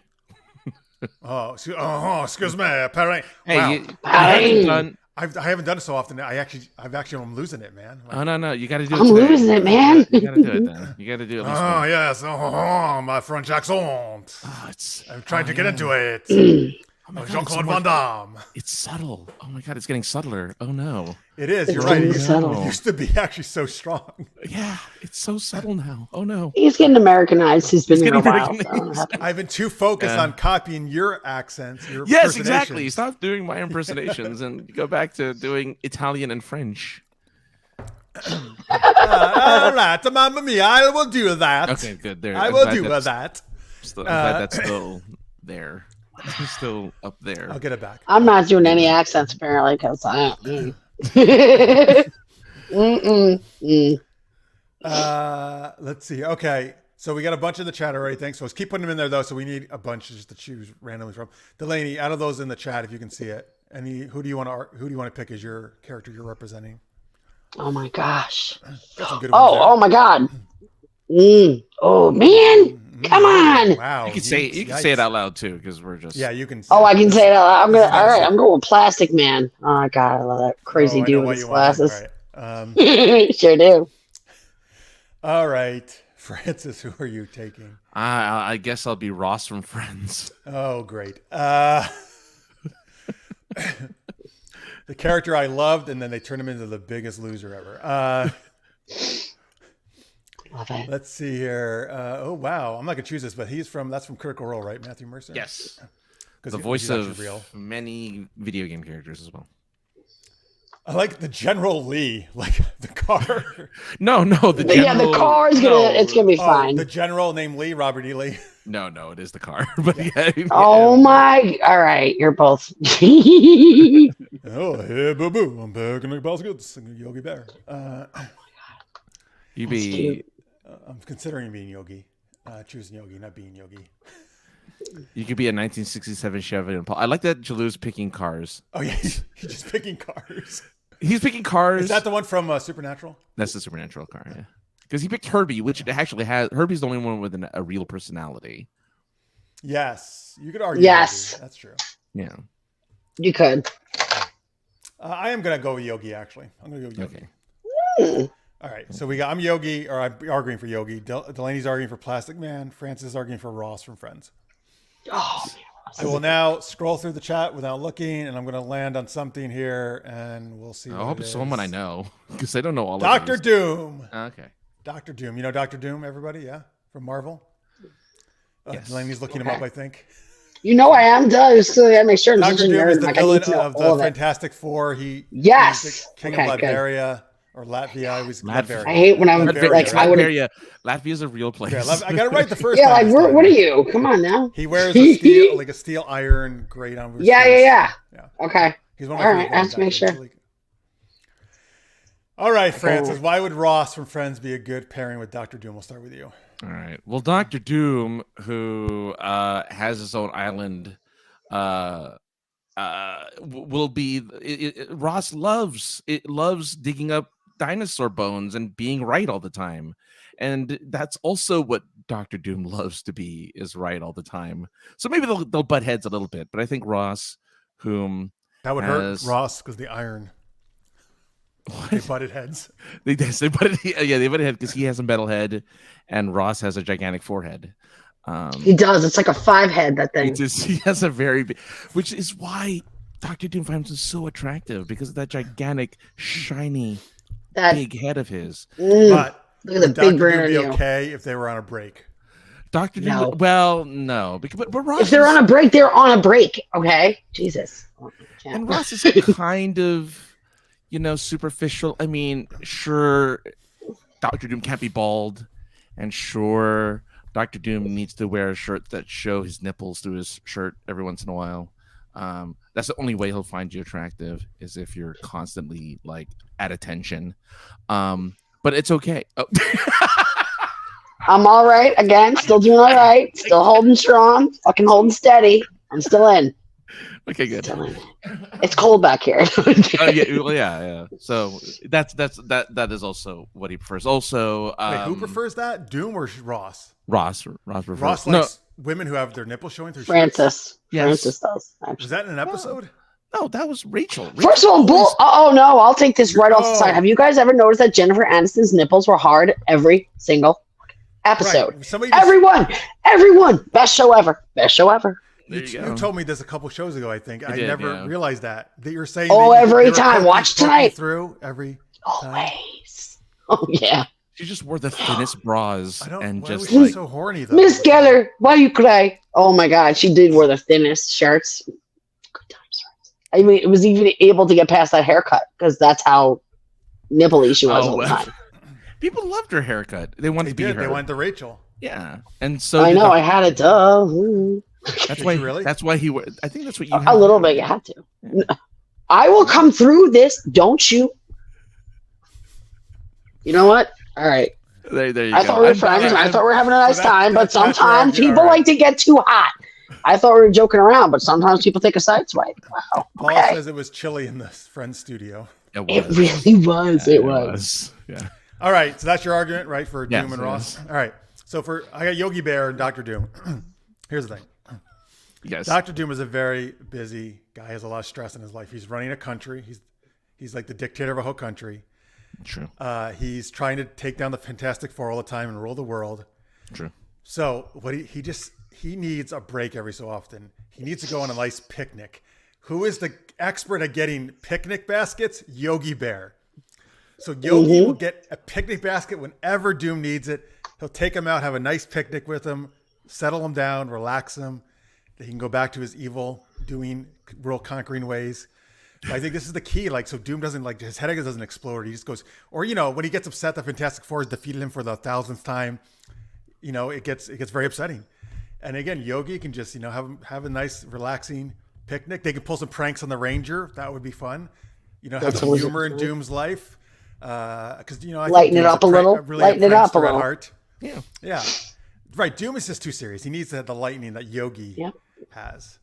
Excuse me, pairing. Hey, wow. I haven't done it so often. I'm losing it, man. Like, no. You got to do it. I'm losing it, man. You got to do it then. You got to do it. Oh, yes. My French accent. I'm trying to get into it. Jean-Claude Van Damme. It's subtle. Oh my God, it's getting subtler. Oh no. It is. You're right. It used to be actually so strong. Yeah, it's so subtle now. Oh no. He's getting Americanized. He's been here a while. So I've been too focused on copying your accents. Yes, exactly. Stop doing my impersonations and go back to doing Italian and French. All right, Mamma Mia, I will do that. Okay, good. There, I will do that. I'm glad that's still there. It's still up there. I'll get it back. I'm not doing any accents apparently because I. Let's see. Okay, so we got a bunch in the chat already. Thanks. So let's keep putting them in there though. So we need a bunch just to choose randomly from. Delaney, out of those in the chat, if you can see it, who do you want to pick as your character you're representing? Oh my gosh. Oh my God. Oh man. Come on! Wow, you can say it out loud too, because we're just. Yeah, you can. Oh, I can say it out loud. I'm going with Plastic Man. Oh my God, I love that crazy dude with his glasses. Right. Sure do. All right, Francis, who are you taking? I guess I'll be Ross from Friends. Oh, great. The character I loved, and then they turned him into the biggest loser ever. Love it. Let's see here. Oh wow, I'm not gonna choose this, but that's from Critical Role, right? Matthew Mercer. Yes, the voice of many video game characters as well. I like the General Lee, like the car. No, the general. Yeah, the car is it's gonna be fine. The general named Lee, Robert E. Lee. No, it is the car. But yeah. Oh my! All right, you're both. Oh, hey, boo boo! I'm back in the baskets. Yogi Bear. Oh my God. You be. I'm considering being Yogi. Choosing Yogi, not being Yogi. You could be a 1967 Chevy Impala. I like that Jalou's picking cars. Oh yeah, he's just picking cars. He's picking cars. Is that the one from Supernatural? That's the Supernatural car. Yeah. because he picked Herbie, which it actually has. Herbie's the only one with a real personality. Yes, you could argue. Yes, Yogi. That's true. Yeah, you could. I am gonna go with Yogi. Actually, I'm gonna go with Yogi. Okay. All right, so I'm Yogi, or I'm arguing for Yogi. Delaney's arguing for Plastic Man. Francis is arguing for Ross from Friends. Oh, I will now scroll through the chat without looking, and I'm going to land on something here, and we'll see. I hope it's someone I know, because I don't know all Doctor of Doom. Okay. Doctor Doom. You know Doctor Doom, everybody? Yeah? From Marvel? Yes. Delaney's looking him up, I think. You know I am. Still gotta make sure. Doctor Doom is the villain of the Fantastic Four. He's the king of Latveria. Or Latvia. Latveria. I hate when I'm like, I would. Latvia's a real place. Yeah, I got it right the first time. Yeah, like, what are you? Come on now. He wears a steel iron grate on his face. Yeah. Okay. He's one of my favorite. I have to make sure. All right, Francis. Why would Ross from Friends be a good pairing with Doctor Doom? We'll start with you. All right. Well, Doctor Doom, who has his own island, will be. Ross loves digging up dinosaur bones and being right all the time, and that's also what Doctor Doom loves to be, is right all the time. So maybe they'll butt heads a little bit, but I think Ross, whom that would hurt Ross because the iron. What? They butted heads. They butted head because he has a metal head, and Ross has a gigantic forehead. He does. It's like a 5 head. That thing. He has a very big, which is why Doctor Doom finds him so attractive, because of that gigantic, shiny. Big head of his. But look at the big brain. Would be okay if they were on a break. Doctor Doom. No. Well, no, but Ross. If they're on a break, they're on a break. Okay, Jesus. And Ross is kind of, superficial. I mean, sure, Doctor Doom can't be bald, and sure, Doctor Doom needs to wear a shirt that show his nipples through his shirt every once in a while. That's the only way he'll find you attractive, is if you're constantly like at attention. But it's okay. Oh. I'm all right again. Still doing all right. Still holding strong. Fucking holding steady. I'm still in. Okay, good. It's cold back here. yeah. So that is also what he prefers. Also, wait, who prefers that? Doom or Ross? Ross prefers. Ross likes women who have their nipples showing through Francis. Shirts. Yes. Francis does. Actually. Was that in an episode? No, that was Rachel. First of all, oh no, I'll take this right off the side. Have you guys ever noticed that Jennifer Aniston's nipples were hard every single episode? Right. Everyone, best show ever. You told me this a couple shows ago, I think. I never realized that you're saying. Oh, every time. Watch tonight. Through every always. Oh yeah. She just wore the thinnest bras and why just was she so horny though. Miss Geller, why you cry? Oh my God, she did wear the thinnest shirts. Good times. I mean, it was even able to get past that haircut because that's how nipple-y she was all the time. People loved her haircut. They wanted to be her. They wanted the Rachel. Yeah, and so I know. I had it. That's why. Really? That's why he. I think that's what you. A little bit. You had to. Yeah. I will come through this. Don't you? You know what? All right. There you go. I thought we were friends. I thought we were having a nice time, but sometimes people like to get too hot. I thought we were joking around, but sometimes people take a side swipe. Wow. Paul says it was chilly in the Friends studio. It really was. Yeah, it was. Yeah. All right. So that's your argument, right, for Doom and Ross? All right. So I got Yogi Bear and Dr. Doom. Here's the thing. Yes. Dr. Doom is a very busy guy. He has a lot of stress in his life. He's running a country. He's like the dictator of a whole country. True. He's trying to take down the Fantastic Four all the time and rule the world. True. So what he needs a break every so often. He needs to go on a nice picnic. Who is the expert at getting picnic baskets? Yogi Bear. So Yogi will get a picnic basket whenever Doom needs it. He'll take him out, have a nice picnic with him, settle him down, relax him. He can go back to his evil, doing real conquering ways. But I think this is the key. Like, so Doom doesn't his headache doesn't explode. He just goes, or when he gets upset, the Fantastic Four has defeated him for the 1,000th time. It gets very upsetting. And again, Yogi can just have a nice relaxing picnic. They can pull some pranks on the Ranger. That would be fun. Have some humor in Doom's life. Because lighten it up a little. Lighten it up a little. Heart. Yeah. Right. Doom is just too serious. He needs the lightning that Yogi has.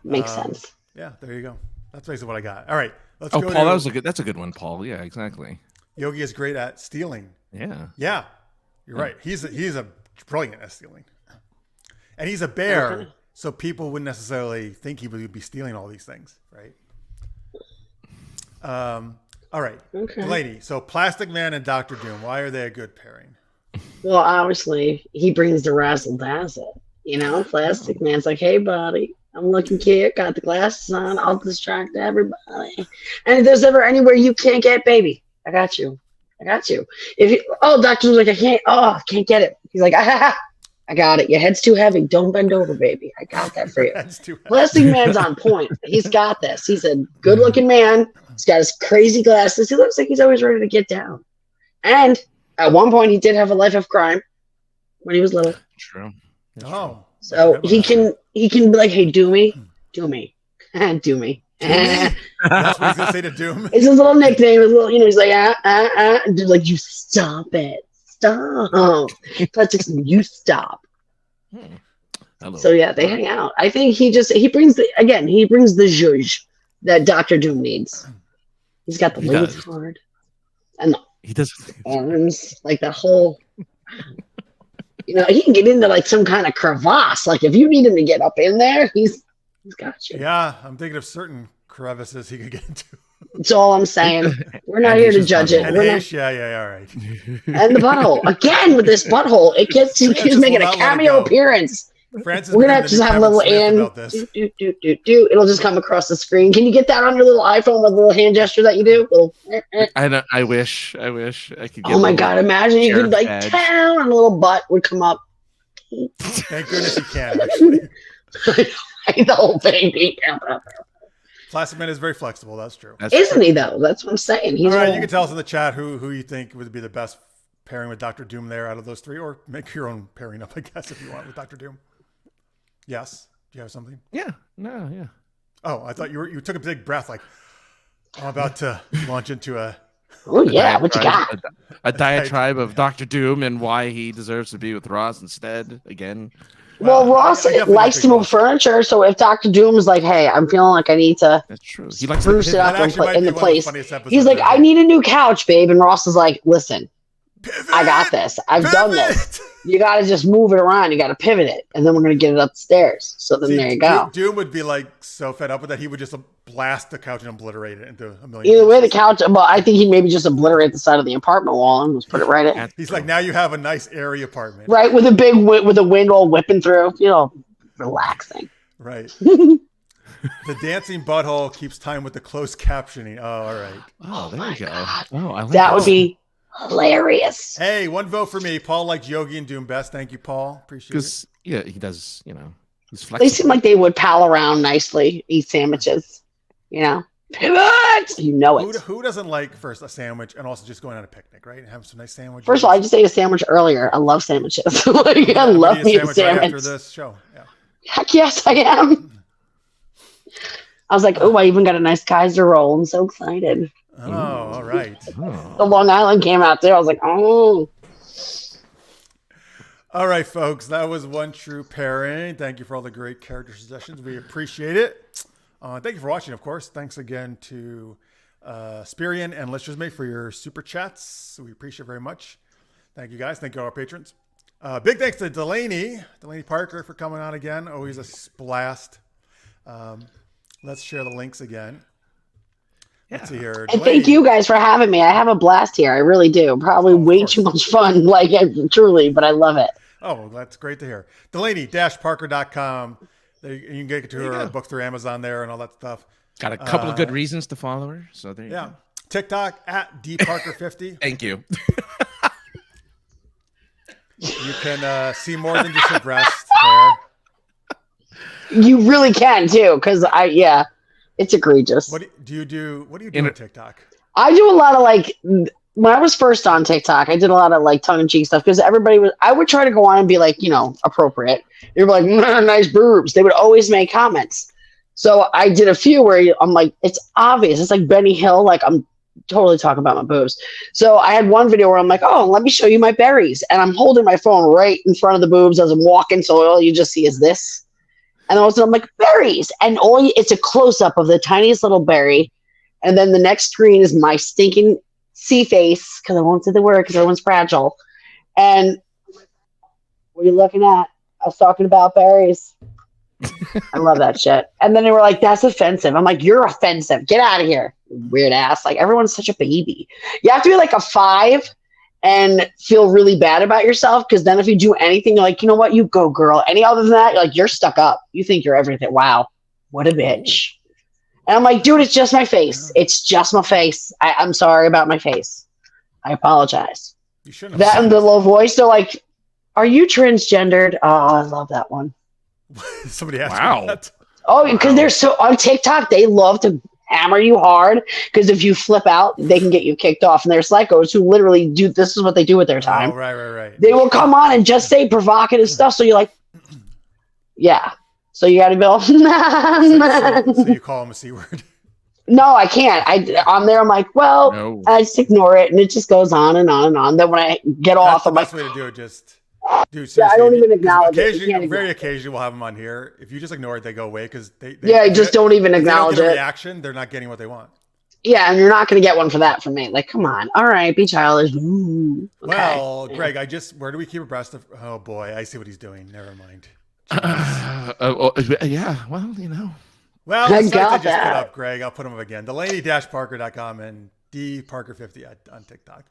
Makes sense. Yeah. There you go. That's basically what I got. All right. Let's go. Paul, that's a good one, Paul. Yeah, exactly. Yogi is great at stealing. Yeah. Yeah. You're right. He's a brilliant at stealing. And he's a bear, so people wouldn't necessarily think he would be stealing all these things, right? All right. Okay. Lady, so Plastic Man and Dr. Doom, why are they a good pairing? Well, obviously, he brings the razzle dazzle. You know, Plastic Man's like, hey, buddy, I'm looking cute, got the glasses on, I'll distract everybody. And if there's ever anywhere you can't get, baby, I got you. If you, Dr. Doom's like, I can't get it. He's like, I got it. Your head's too heavy. Don't bend over, baby. I got that for you. Plastic Man's on point. He's got this. He's a good-looking man. He's got his crazy glasses. He looks like he's always ready to get down. And at one point, he did have a life of crime when he was little. True. So he can be like, hey, do me. Do me. That's what he's gonna say to Doom. It's his little nickname. His little, he's like, Dude, like, you stop it. Stop. You stop. So yeah, they hang out. I think he brings the zhuzh that Dr. Doom needs. He's got the laser card and he does arms, like that whole. He can get into like some kind of crevasse. Like if you need him to get up in there, he's got you. Yeah, I'm thinking of certain crevices he could get into. That's all I'm saying. We're not here to judge it. All right. And the butthole. Again with this butthole. He's making a cameo appearance. Francis, we're gonna just have a little do. It'll just come across the screen. Can you get that on your little iPhone with a little hand gesture that you do? I wish I could get oh my god, imagine you could like down and a little butt would come up. Thank goodness you can actually. The whole thing. Plastic Man is very flexible. That's true. Isn't he though? That's what I'm saying. He's all right. You can tell us in the chat who you think would be the best pairing with Dr. Doom there out of those three, or make your own pairing up, I guess, if you want with Dr. Doom. Yes. Do you have something? Yeah. No. Yeah. Oh, I thought you took a big breath, like I'm about to launch into a. Oh yeah, what you got? A diatribe of Dr. Doom and why he deserves to be with Ross instead. Again. Well, Ross likes to move furniture, so if Dr. Doom is like, "Hey, I'm feeling like I need to," that's true. He likes spruce it up in the place. He's like, "I need a new couch, babe," and Ross is like, "Listen, I got this. I've done this. You got to just move it around. You got to pivot it, and then we're gonna get it upstairs." So then there you go. Doom would be like so fed up with that he would just blast the couch and obliterate it into a million. Either way, the couch. Well, I think he'd maybe just obliterate the side of the apartment wall and just put it right in. He's like, now you have a nice airy apartment, right? With a wind all whipping through. Relaxing. Right. The dancing butthole keeps time with the closed captioning. Oh, all right. Oh, there you go. Oh, I like that would be hilarious. Hey, one vote for me. Paul likes Yogi and Doom best. Thank you, Paul. Appreciate it. Yeah, he does. He's flexible. They seem like they would pal around nicely, eat sandwiches. Pivot. Who doesn't like first a sandwich and also just going on a picnic, right? And have some nice sandwiches. First of all, I just ate a sandwich earlier. I love sandwiches. I love me a sandwich. Right after this show. Yeah. Heck yes, I am. I was like, oh, I even got a nice Kaiser roll. I'm so excited. Oh, all right. The Long Island came out there. I was like, oh. All right, folks. That was one true pairing. Thank you for all the great character suggestions. We appreciate it. Thank you for watching, of course. Thanks again to Spirian and Let's Just Make for your super chats. We appreciate it very much. Thank you, guys. Thank you, all our patrons. Big thanks to Delaney Parker for coming on again. Always a blast. Let's share the links again. Yeah. Let's see here. And thank you guys for having me. I have a blast here. I really do. Probably way too much fun, truly, but I love it. Oh, that's great to hear. Delaney-Parker.com. You can get to her book through Amazon there and all that stuff. Got a couple of good reasons to follow her. So there you go. TikTok at dparker50. Thank you. You can see more than just her breast there. You really can too, because it's egregious. What do you do on TikTok? I do a lot of when I was first on TikTok, I did a lot of tongue-in-cheek stuff because I would try to go on and be appropriate. You're like, nice boobs. They would always make comments. So I did a few where I'm like, it's obvious. It's like Benny Hill. I'm totally talking about my boobs. So I had one video where I'm like, oh, let me show you my berries. And I'm holding my phone right in front of the boobs as I'm walking. So all you just see is this. And all of a sudden I'm like, berries. And it's a close-up of the tiniest little berry. And then the next screen is my stinking sea face, because I won't say the word because everyone's fragile. And what are you looking at? I was talking about berries. I love that shit. And then they were like, that's offensive. I'm like, you're offensive. Get out of here. Weird ass. Like, everyone's such a baby. You have to be like a 5 and feel really bad about yourself, because then if you do anything, you're like, you know what? You go, girl. Any other than that, you're like, you're stuck up. You think you're everything. Wow. What a bitch. And I'm like, dude, it's just my face. It's just my face. I'm sorry about my face. I apologize. You shouldn't have that and the low voice, they're like, are you transgendered? Oh, I love that one. Somebody asked me that. Oh, because they're so on TikTok, they love to hammer you hard, because if you flip out, they can get you kicked off. And there's psychos who literally do this is what they do with their time. Oh, right. They will come on and just say provocative stuff. So you're like, yeah. So you got to be all, so you call him a C word? No, I can't. On there, I'm like, well, no. I just ignore it, and it just goes on and on and on. Then when I get off, I'm like, that's the best way to do it. Just dude, yeah, I don't even acknowledge it. Very occasionally, we'll have them on here. If you just ignore it, they go away because they just don't even acknowledge it. Reaction, they're not getting what they want. Yeah, and you're not going to get one for that from me. Like, come on. All right, be childish. Ooh, okay. Well, Greg, where do we keep abreast of? Oh boy, I see what he's doing. Never mind. Yeah, well, you know. Well, the sites I just put up, Greg, I'll put them up again. Delaney-Parker.com and dparker50 on TikTok.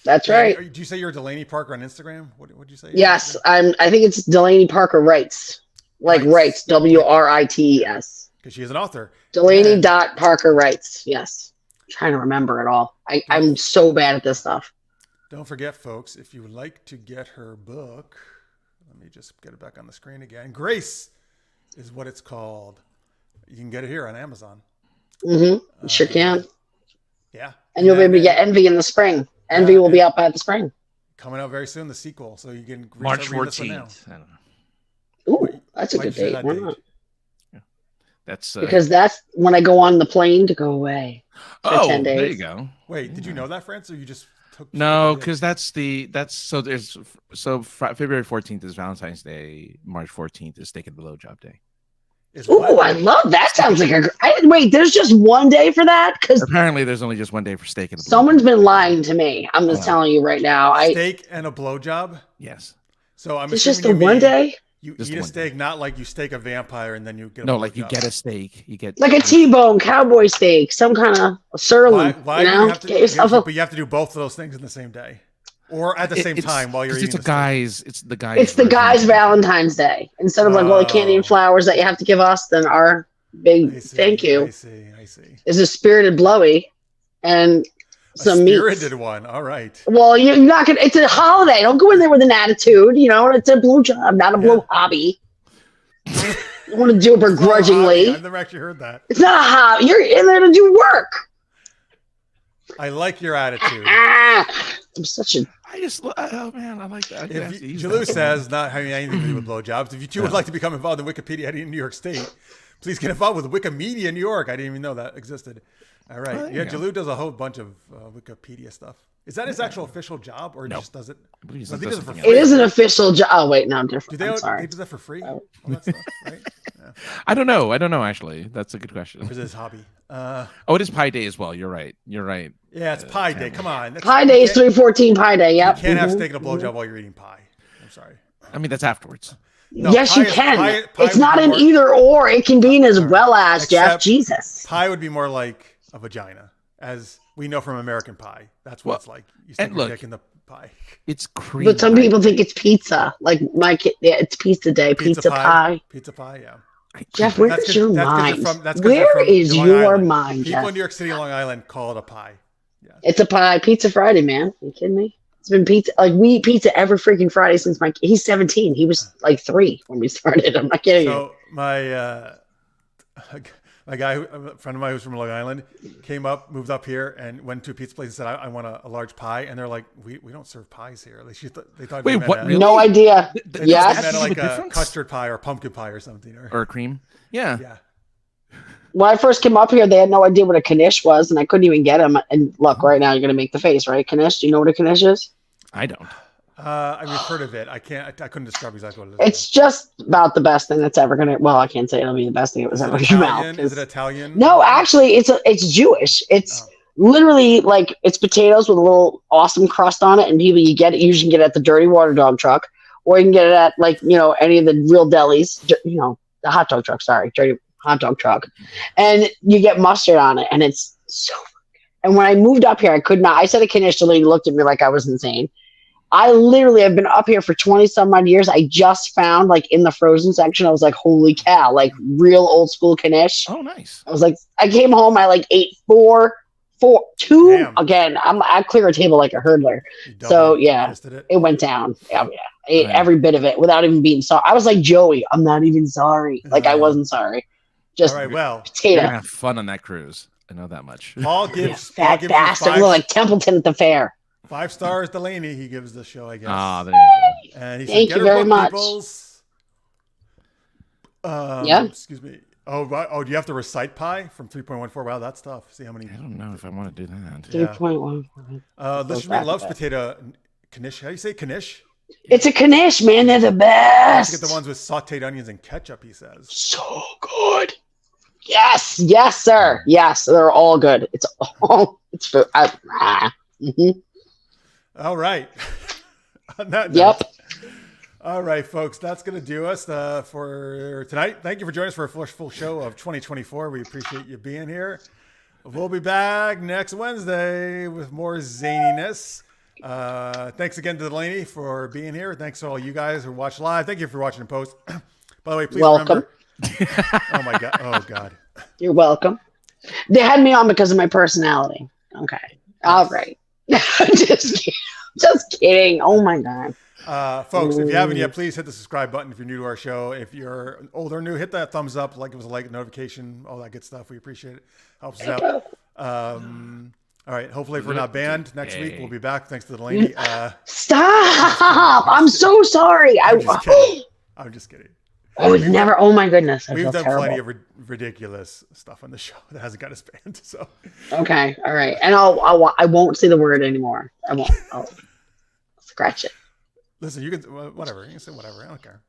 That's right. Do you say you're Delaney Parker on Instagram? What did you say? Yes, I think it's Delaney Parker Writes. Like Writes, WRITES. Because she is an author. Delaney.Parker Writes. Yes. I'm trying to remember it all. I'm so bad at this stuff. Don't forget, folks, if you would like to get her book, let me just get it back on the screen again. Grace is what it's called. You can get it here on Amazon. Mm-hmm. Sure can. Yeah. And you'll be able to get Envy in the spring. Envy will be out by the spring. Coming out very soon, the sequel. So you can March 14th. Ooh, that's a good date. Why not? Yeah. That's because that's when I go on the plane to go away. For 10 days. There you go. Wait, did you know that, France, or you just took? No, because February 14th is Valentine's Day. March 14th is Steak and Blowjob Day. Oh, I love that. Sounds like wait. There's just one day for that? Because apparently there's only just one day for steak and a blowjob. Someone's been lying to me. I'm just telling you right now. Steak and a blowjob. Yes. So I'm. It's just a one day. You eat a steak, not like you steak a vampire and then you get. No, like you get a steak. You get like a T-bone, cowboy steak, some kind of sirloin. Why you know? You have to, get yourself but you have to do both of those things in the same day. Or at the same time while you're eating. It's the guy's Valentine's Day. Instead of like, well, the candy and flowers that you have to give us, then our big thank you. I see. Is a spirited blowy and some meat. Spirited one. All right. Well, you're not gonna. It's a holiday. Don't go in there with an attitude. You know, it's a blue job, not a blue hobby. You want to do it begrudgingly. I've never actually heard that. It's not a hobby. You're in there to do work. I like your attitude. I'm such a. Oh man, I like that. Jalou says not having anything to do with blowjobs. If you two would like to become involved in Wikipedia in New York State, please get involved with Wikimedia New York. I didn't even know that existed. All right. Jalou does a whole bunch of Wikipedia stuff. Is that his actual official job, or just does it? It is an official job. Oh wait, no, I'm different. I'm sorry. They do that for free? All that stuff, right? Yeah. I don't know. Actually, that's a good question. Or is it his hobby? It is Pi Day as well. You're right. Yeah, it's Pi Day. Come on. Pi Day is 3/14 Pi Day. Yep. You can't have steak and a blowjob while you're eating pie. I'm sorry. I mean, that's afterwards. No, yes, you can. Pie it's not an either or. It can be an as well as, Jeff. Jesus. Pie would be more like a vagina, as we know from American Pie. That's what it's like. You stick your dick in the pie. It's cream. But some people think it's pizza. Like my kid, it's pizza day. Pizza pie. Pizza pie, yeah. Jeff, where is your mind? Where is your mind, Jeff? People in New York City, Long Island, call it a pie. Yeah. It's a pie. Pizza Friday, man. Are you kidding me? It's been pizza. Like we eat pizza every freaking Friday since he's 17. He was like 3 when we started. I'm not kidding you. So my guy, a friend of mine who's from Long Island, came up, moved up here, and went to a pizza place and said, "I want a large pie." And they're like, "We don't serve pies here." Like they thought. Wait, what? Really? No idea. They meant like a custard pie or pumpkin pie or something, or cream. Yeah. When I first came up here, they had no idea what a knish was, and I couldn't even get them. And look, right now you're gonna make the face, right? Knish. Do you know what a knish is? I don't. I've heard of it. I couldn't describe exactly what it is. It's just about the best thing that's ever gonna. Well, I can't say it'll be the best thing that was ever come out. Is it Italian? No, actually, it's Jewish. It's Literally, like it's potatoes with a little awesome crust on it, and you get it. You usually get it at the Dirty Water Dog truck, or you can get it at like any of the real delis. The hot dog truck. Sorry, Dirty Hot Dog truck, and you get mustard on it, and it's so. And when I moved up here, I could not. I said a Knish, the lady looked at me like I was insane. I literally have been up here for 20 some odd years. I just found like in the frozen section, I was like, holy cow, like real old school Knish. Oh, nice. I was like, I came home, I like ate two. Damn. Again. I clear a table like a hurdler. So yeah, it went down. Yeah, I ate every bit of it without even being sorry. I was like Joey, I'm not even sorry. Like I wasn't sorry. Just all right, well, potato. You're gonna have fun on that cruise. I know that much. Paul gives fat bastard, like Templeton at the fair. 5 stars, Delaney. He gives the show, I guess. Ah, there you go. And he Thank you very much. Yeah. Excuse me. Oh, do you have to recite pi from 3.14? Wow, that's tough. See how many. I don't know if I want to do that. 3.1. Listener loves potato Knish. How do you say Knish? It's a Knish, man. They're the best. Get the ones with sauteed onions and ketchup. He says. So good. Yes, sir. Yes, they're all good. It's food. All right. On that note, all right, folks. That's going to do us for tonight. Thank you for joining us for a full show of 2024. We appreciate you being here. We'll be back next Wednesday with more zaniness. Thanks again to Delaney for being here. Thanks to all you guys who watch live. Thank you for watching in post. By the way, please remember. Oh my God. Oh God. You're welcome. They had me on because of my personality. Okay. All right. Just kidding. Oh my God. Folks, if you haven't yet, please hit the subscribe button if you're new to our show. If you're old or new, hit that thumbs up, like it was a like notification, all that good stuff. We appreciate it. Helps us out. All right. Hopefully, if we're not banned next week, we'll be back. Thanks to Delaney. Stop! I'm so sorry. I'm just kidding. I would never. Oh my goodness. We've done plenty of ridiculous stuff on the show that hasn't got us banned. So. Okay. All right. And I won't say the word anymore. I won't. I'll scratch it. Listen, you can whatever. You can say whatever. I don't care.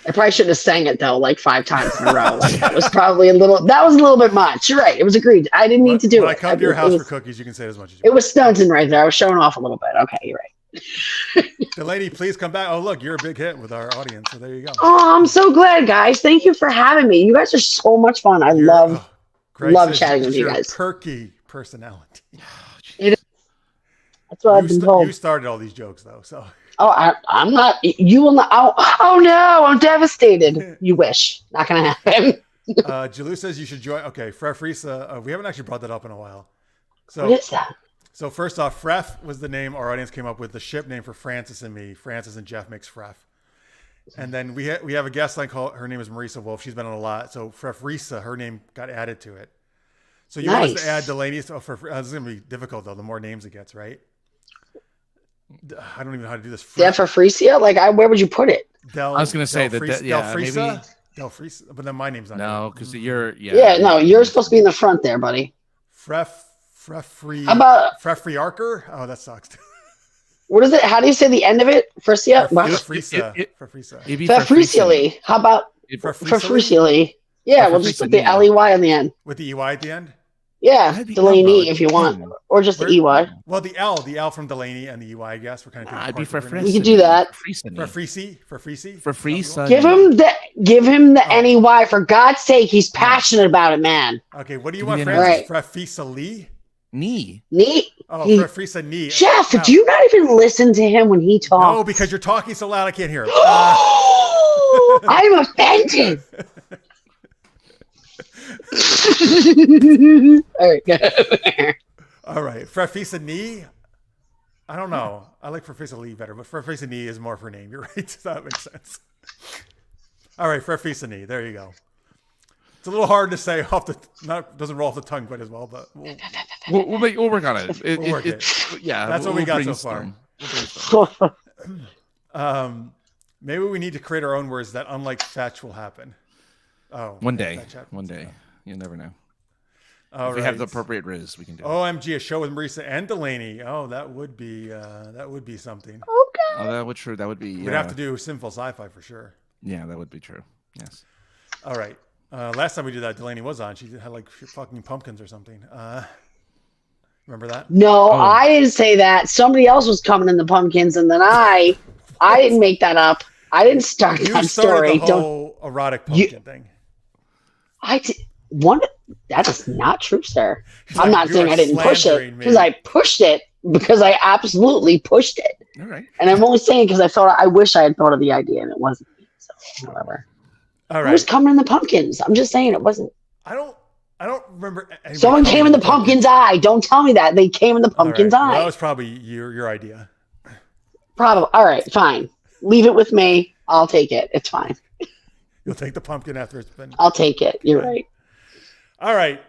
I probably shouldn't have sang it though, like 5 times in a row. Like, that was probably a little bit much. You're right. It was agreed. I didn't need to do it. When I come to your house for cookies, you can say it as much as you want. It was stunting right there. I was showing off a little bit. Okay, you're right. Delaney, please come back. Oh, look, you're a big hit with our audience. So there you go. Oh, I'm so glad, guys. Thank you for having me. You guys are so much fun. I love chatting with you guys. Perky personality. That's what I've been told. You started all these jokes, though. So. Oh, I'm not. You will not. Oh no, I'm devastated. You wish. Not gonna happen. Jalou says you should join. Okay, Frefrisa. We haven't actually brought that up in a while. So, what is that? So first off, Fref was the name our audience came up with. The ship name for Francis and me. Francis and Jeff makes Fref. And then we have a guest line called. Her name is Marisa Wolf. She's been on a lot. So Frefrisa, her name got added to it. So you want us to add Delaney? This is gonna be difficult though. The more names it gets, right? I don't even know how to do this. Frefrisia? Like, where would you put it? I was going to say that. Yeah, maybe. Delfrisa, but then my name's not. No, because you're. Yeah, no, you're supposed to be in the front there, buddy. Frefree. How about Frefriarker? Oh, that sucks. What is it? How do you say the end of it? Frisia? Frefrisa. Frefrisili. How about Frefrisili? Yeah, we'll just put the LEY on the end. With the EY at the end? Yeah, Delaney if you want, or just the EY. Well, the L from Delaney and the EY, I guess. We're kind of. I'd be Frefrisa. We could do that. Frefrisi. Give him the NEY for God's sake. He's passionate about it, man. Okay, what do you want, Francis? Frefisa Lee? Knee. Oh, Frefrisa knee. Jeff, do you not even listen to him when he talks? No, because you're talking so loud I can't hear him. I'm offended. All right. Frefisa knee. I don't know. I like Frefisa Lee better, but Frefisa knee is more of her name. You're right. So that makes sense. All right, Frefisa knee. There you go. It's a little hard to say doesn't roll off the tongue quite as well, but we'll work on it. We'll work it. Yeah, that's what we got so far. Maybe we need to create our own words that, unlike fetch, will happen. Oh, one day. You never know. If we have the appropriate riz, we can do it. OMG, a show with Marisa and Delaney. Oh, that would be something. Okay. Oh, that would be. We'd have to do Sinful Sci-Fi for sure. Yeah, that would be true. Yes. All right. Last time we did that, Delaney was on. She had like fucking pumpkins or something. Remember that? No, I didn't say that. Somebody else was coming in the pumpkins, and then I didn't make that up. I didn't start You that started story. the whole erotic pumpkin thing. That is not true, sir. She's I'm like, not saying I didn't push it slandering me. because I pushed it because I absolutely pushed it. All right. And I'm only saying because I wish I had thought of the idea and it wasn't me. So whatever. All right. Who was coming in the pumpkins? I'm just saying it wasn't. I don't remember. Someone came in the pumpkin's eye. Don't tell me that. They came in the pumpkin's eye. Well, that was probably your idea. Probably. All right, fine. Leave it with me. I'll take it. It's fine. You'll take the pumpkin after it's been. I'll take it. You're right. All right,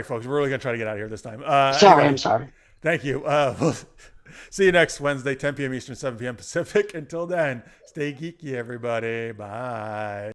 folks. We're really gonna try to get out of here this time. Sorry, I'm sorry. Thank you. We'll see you next Wednesday, 10 p.m. Eastern, 7 p.m. Pacific. Until then, stay geeky, everybody. Bye.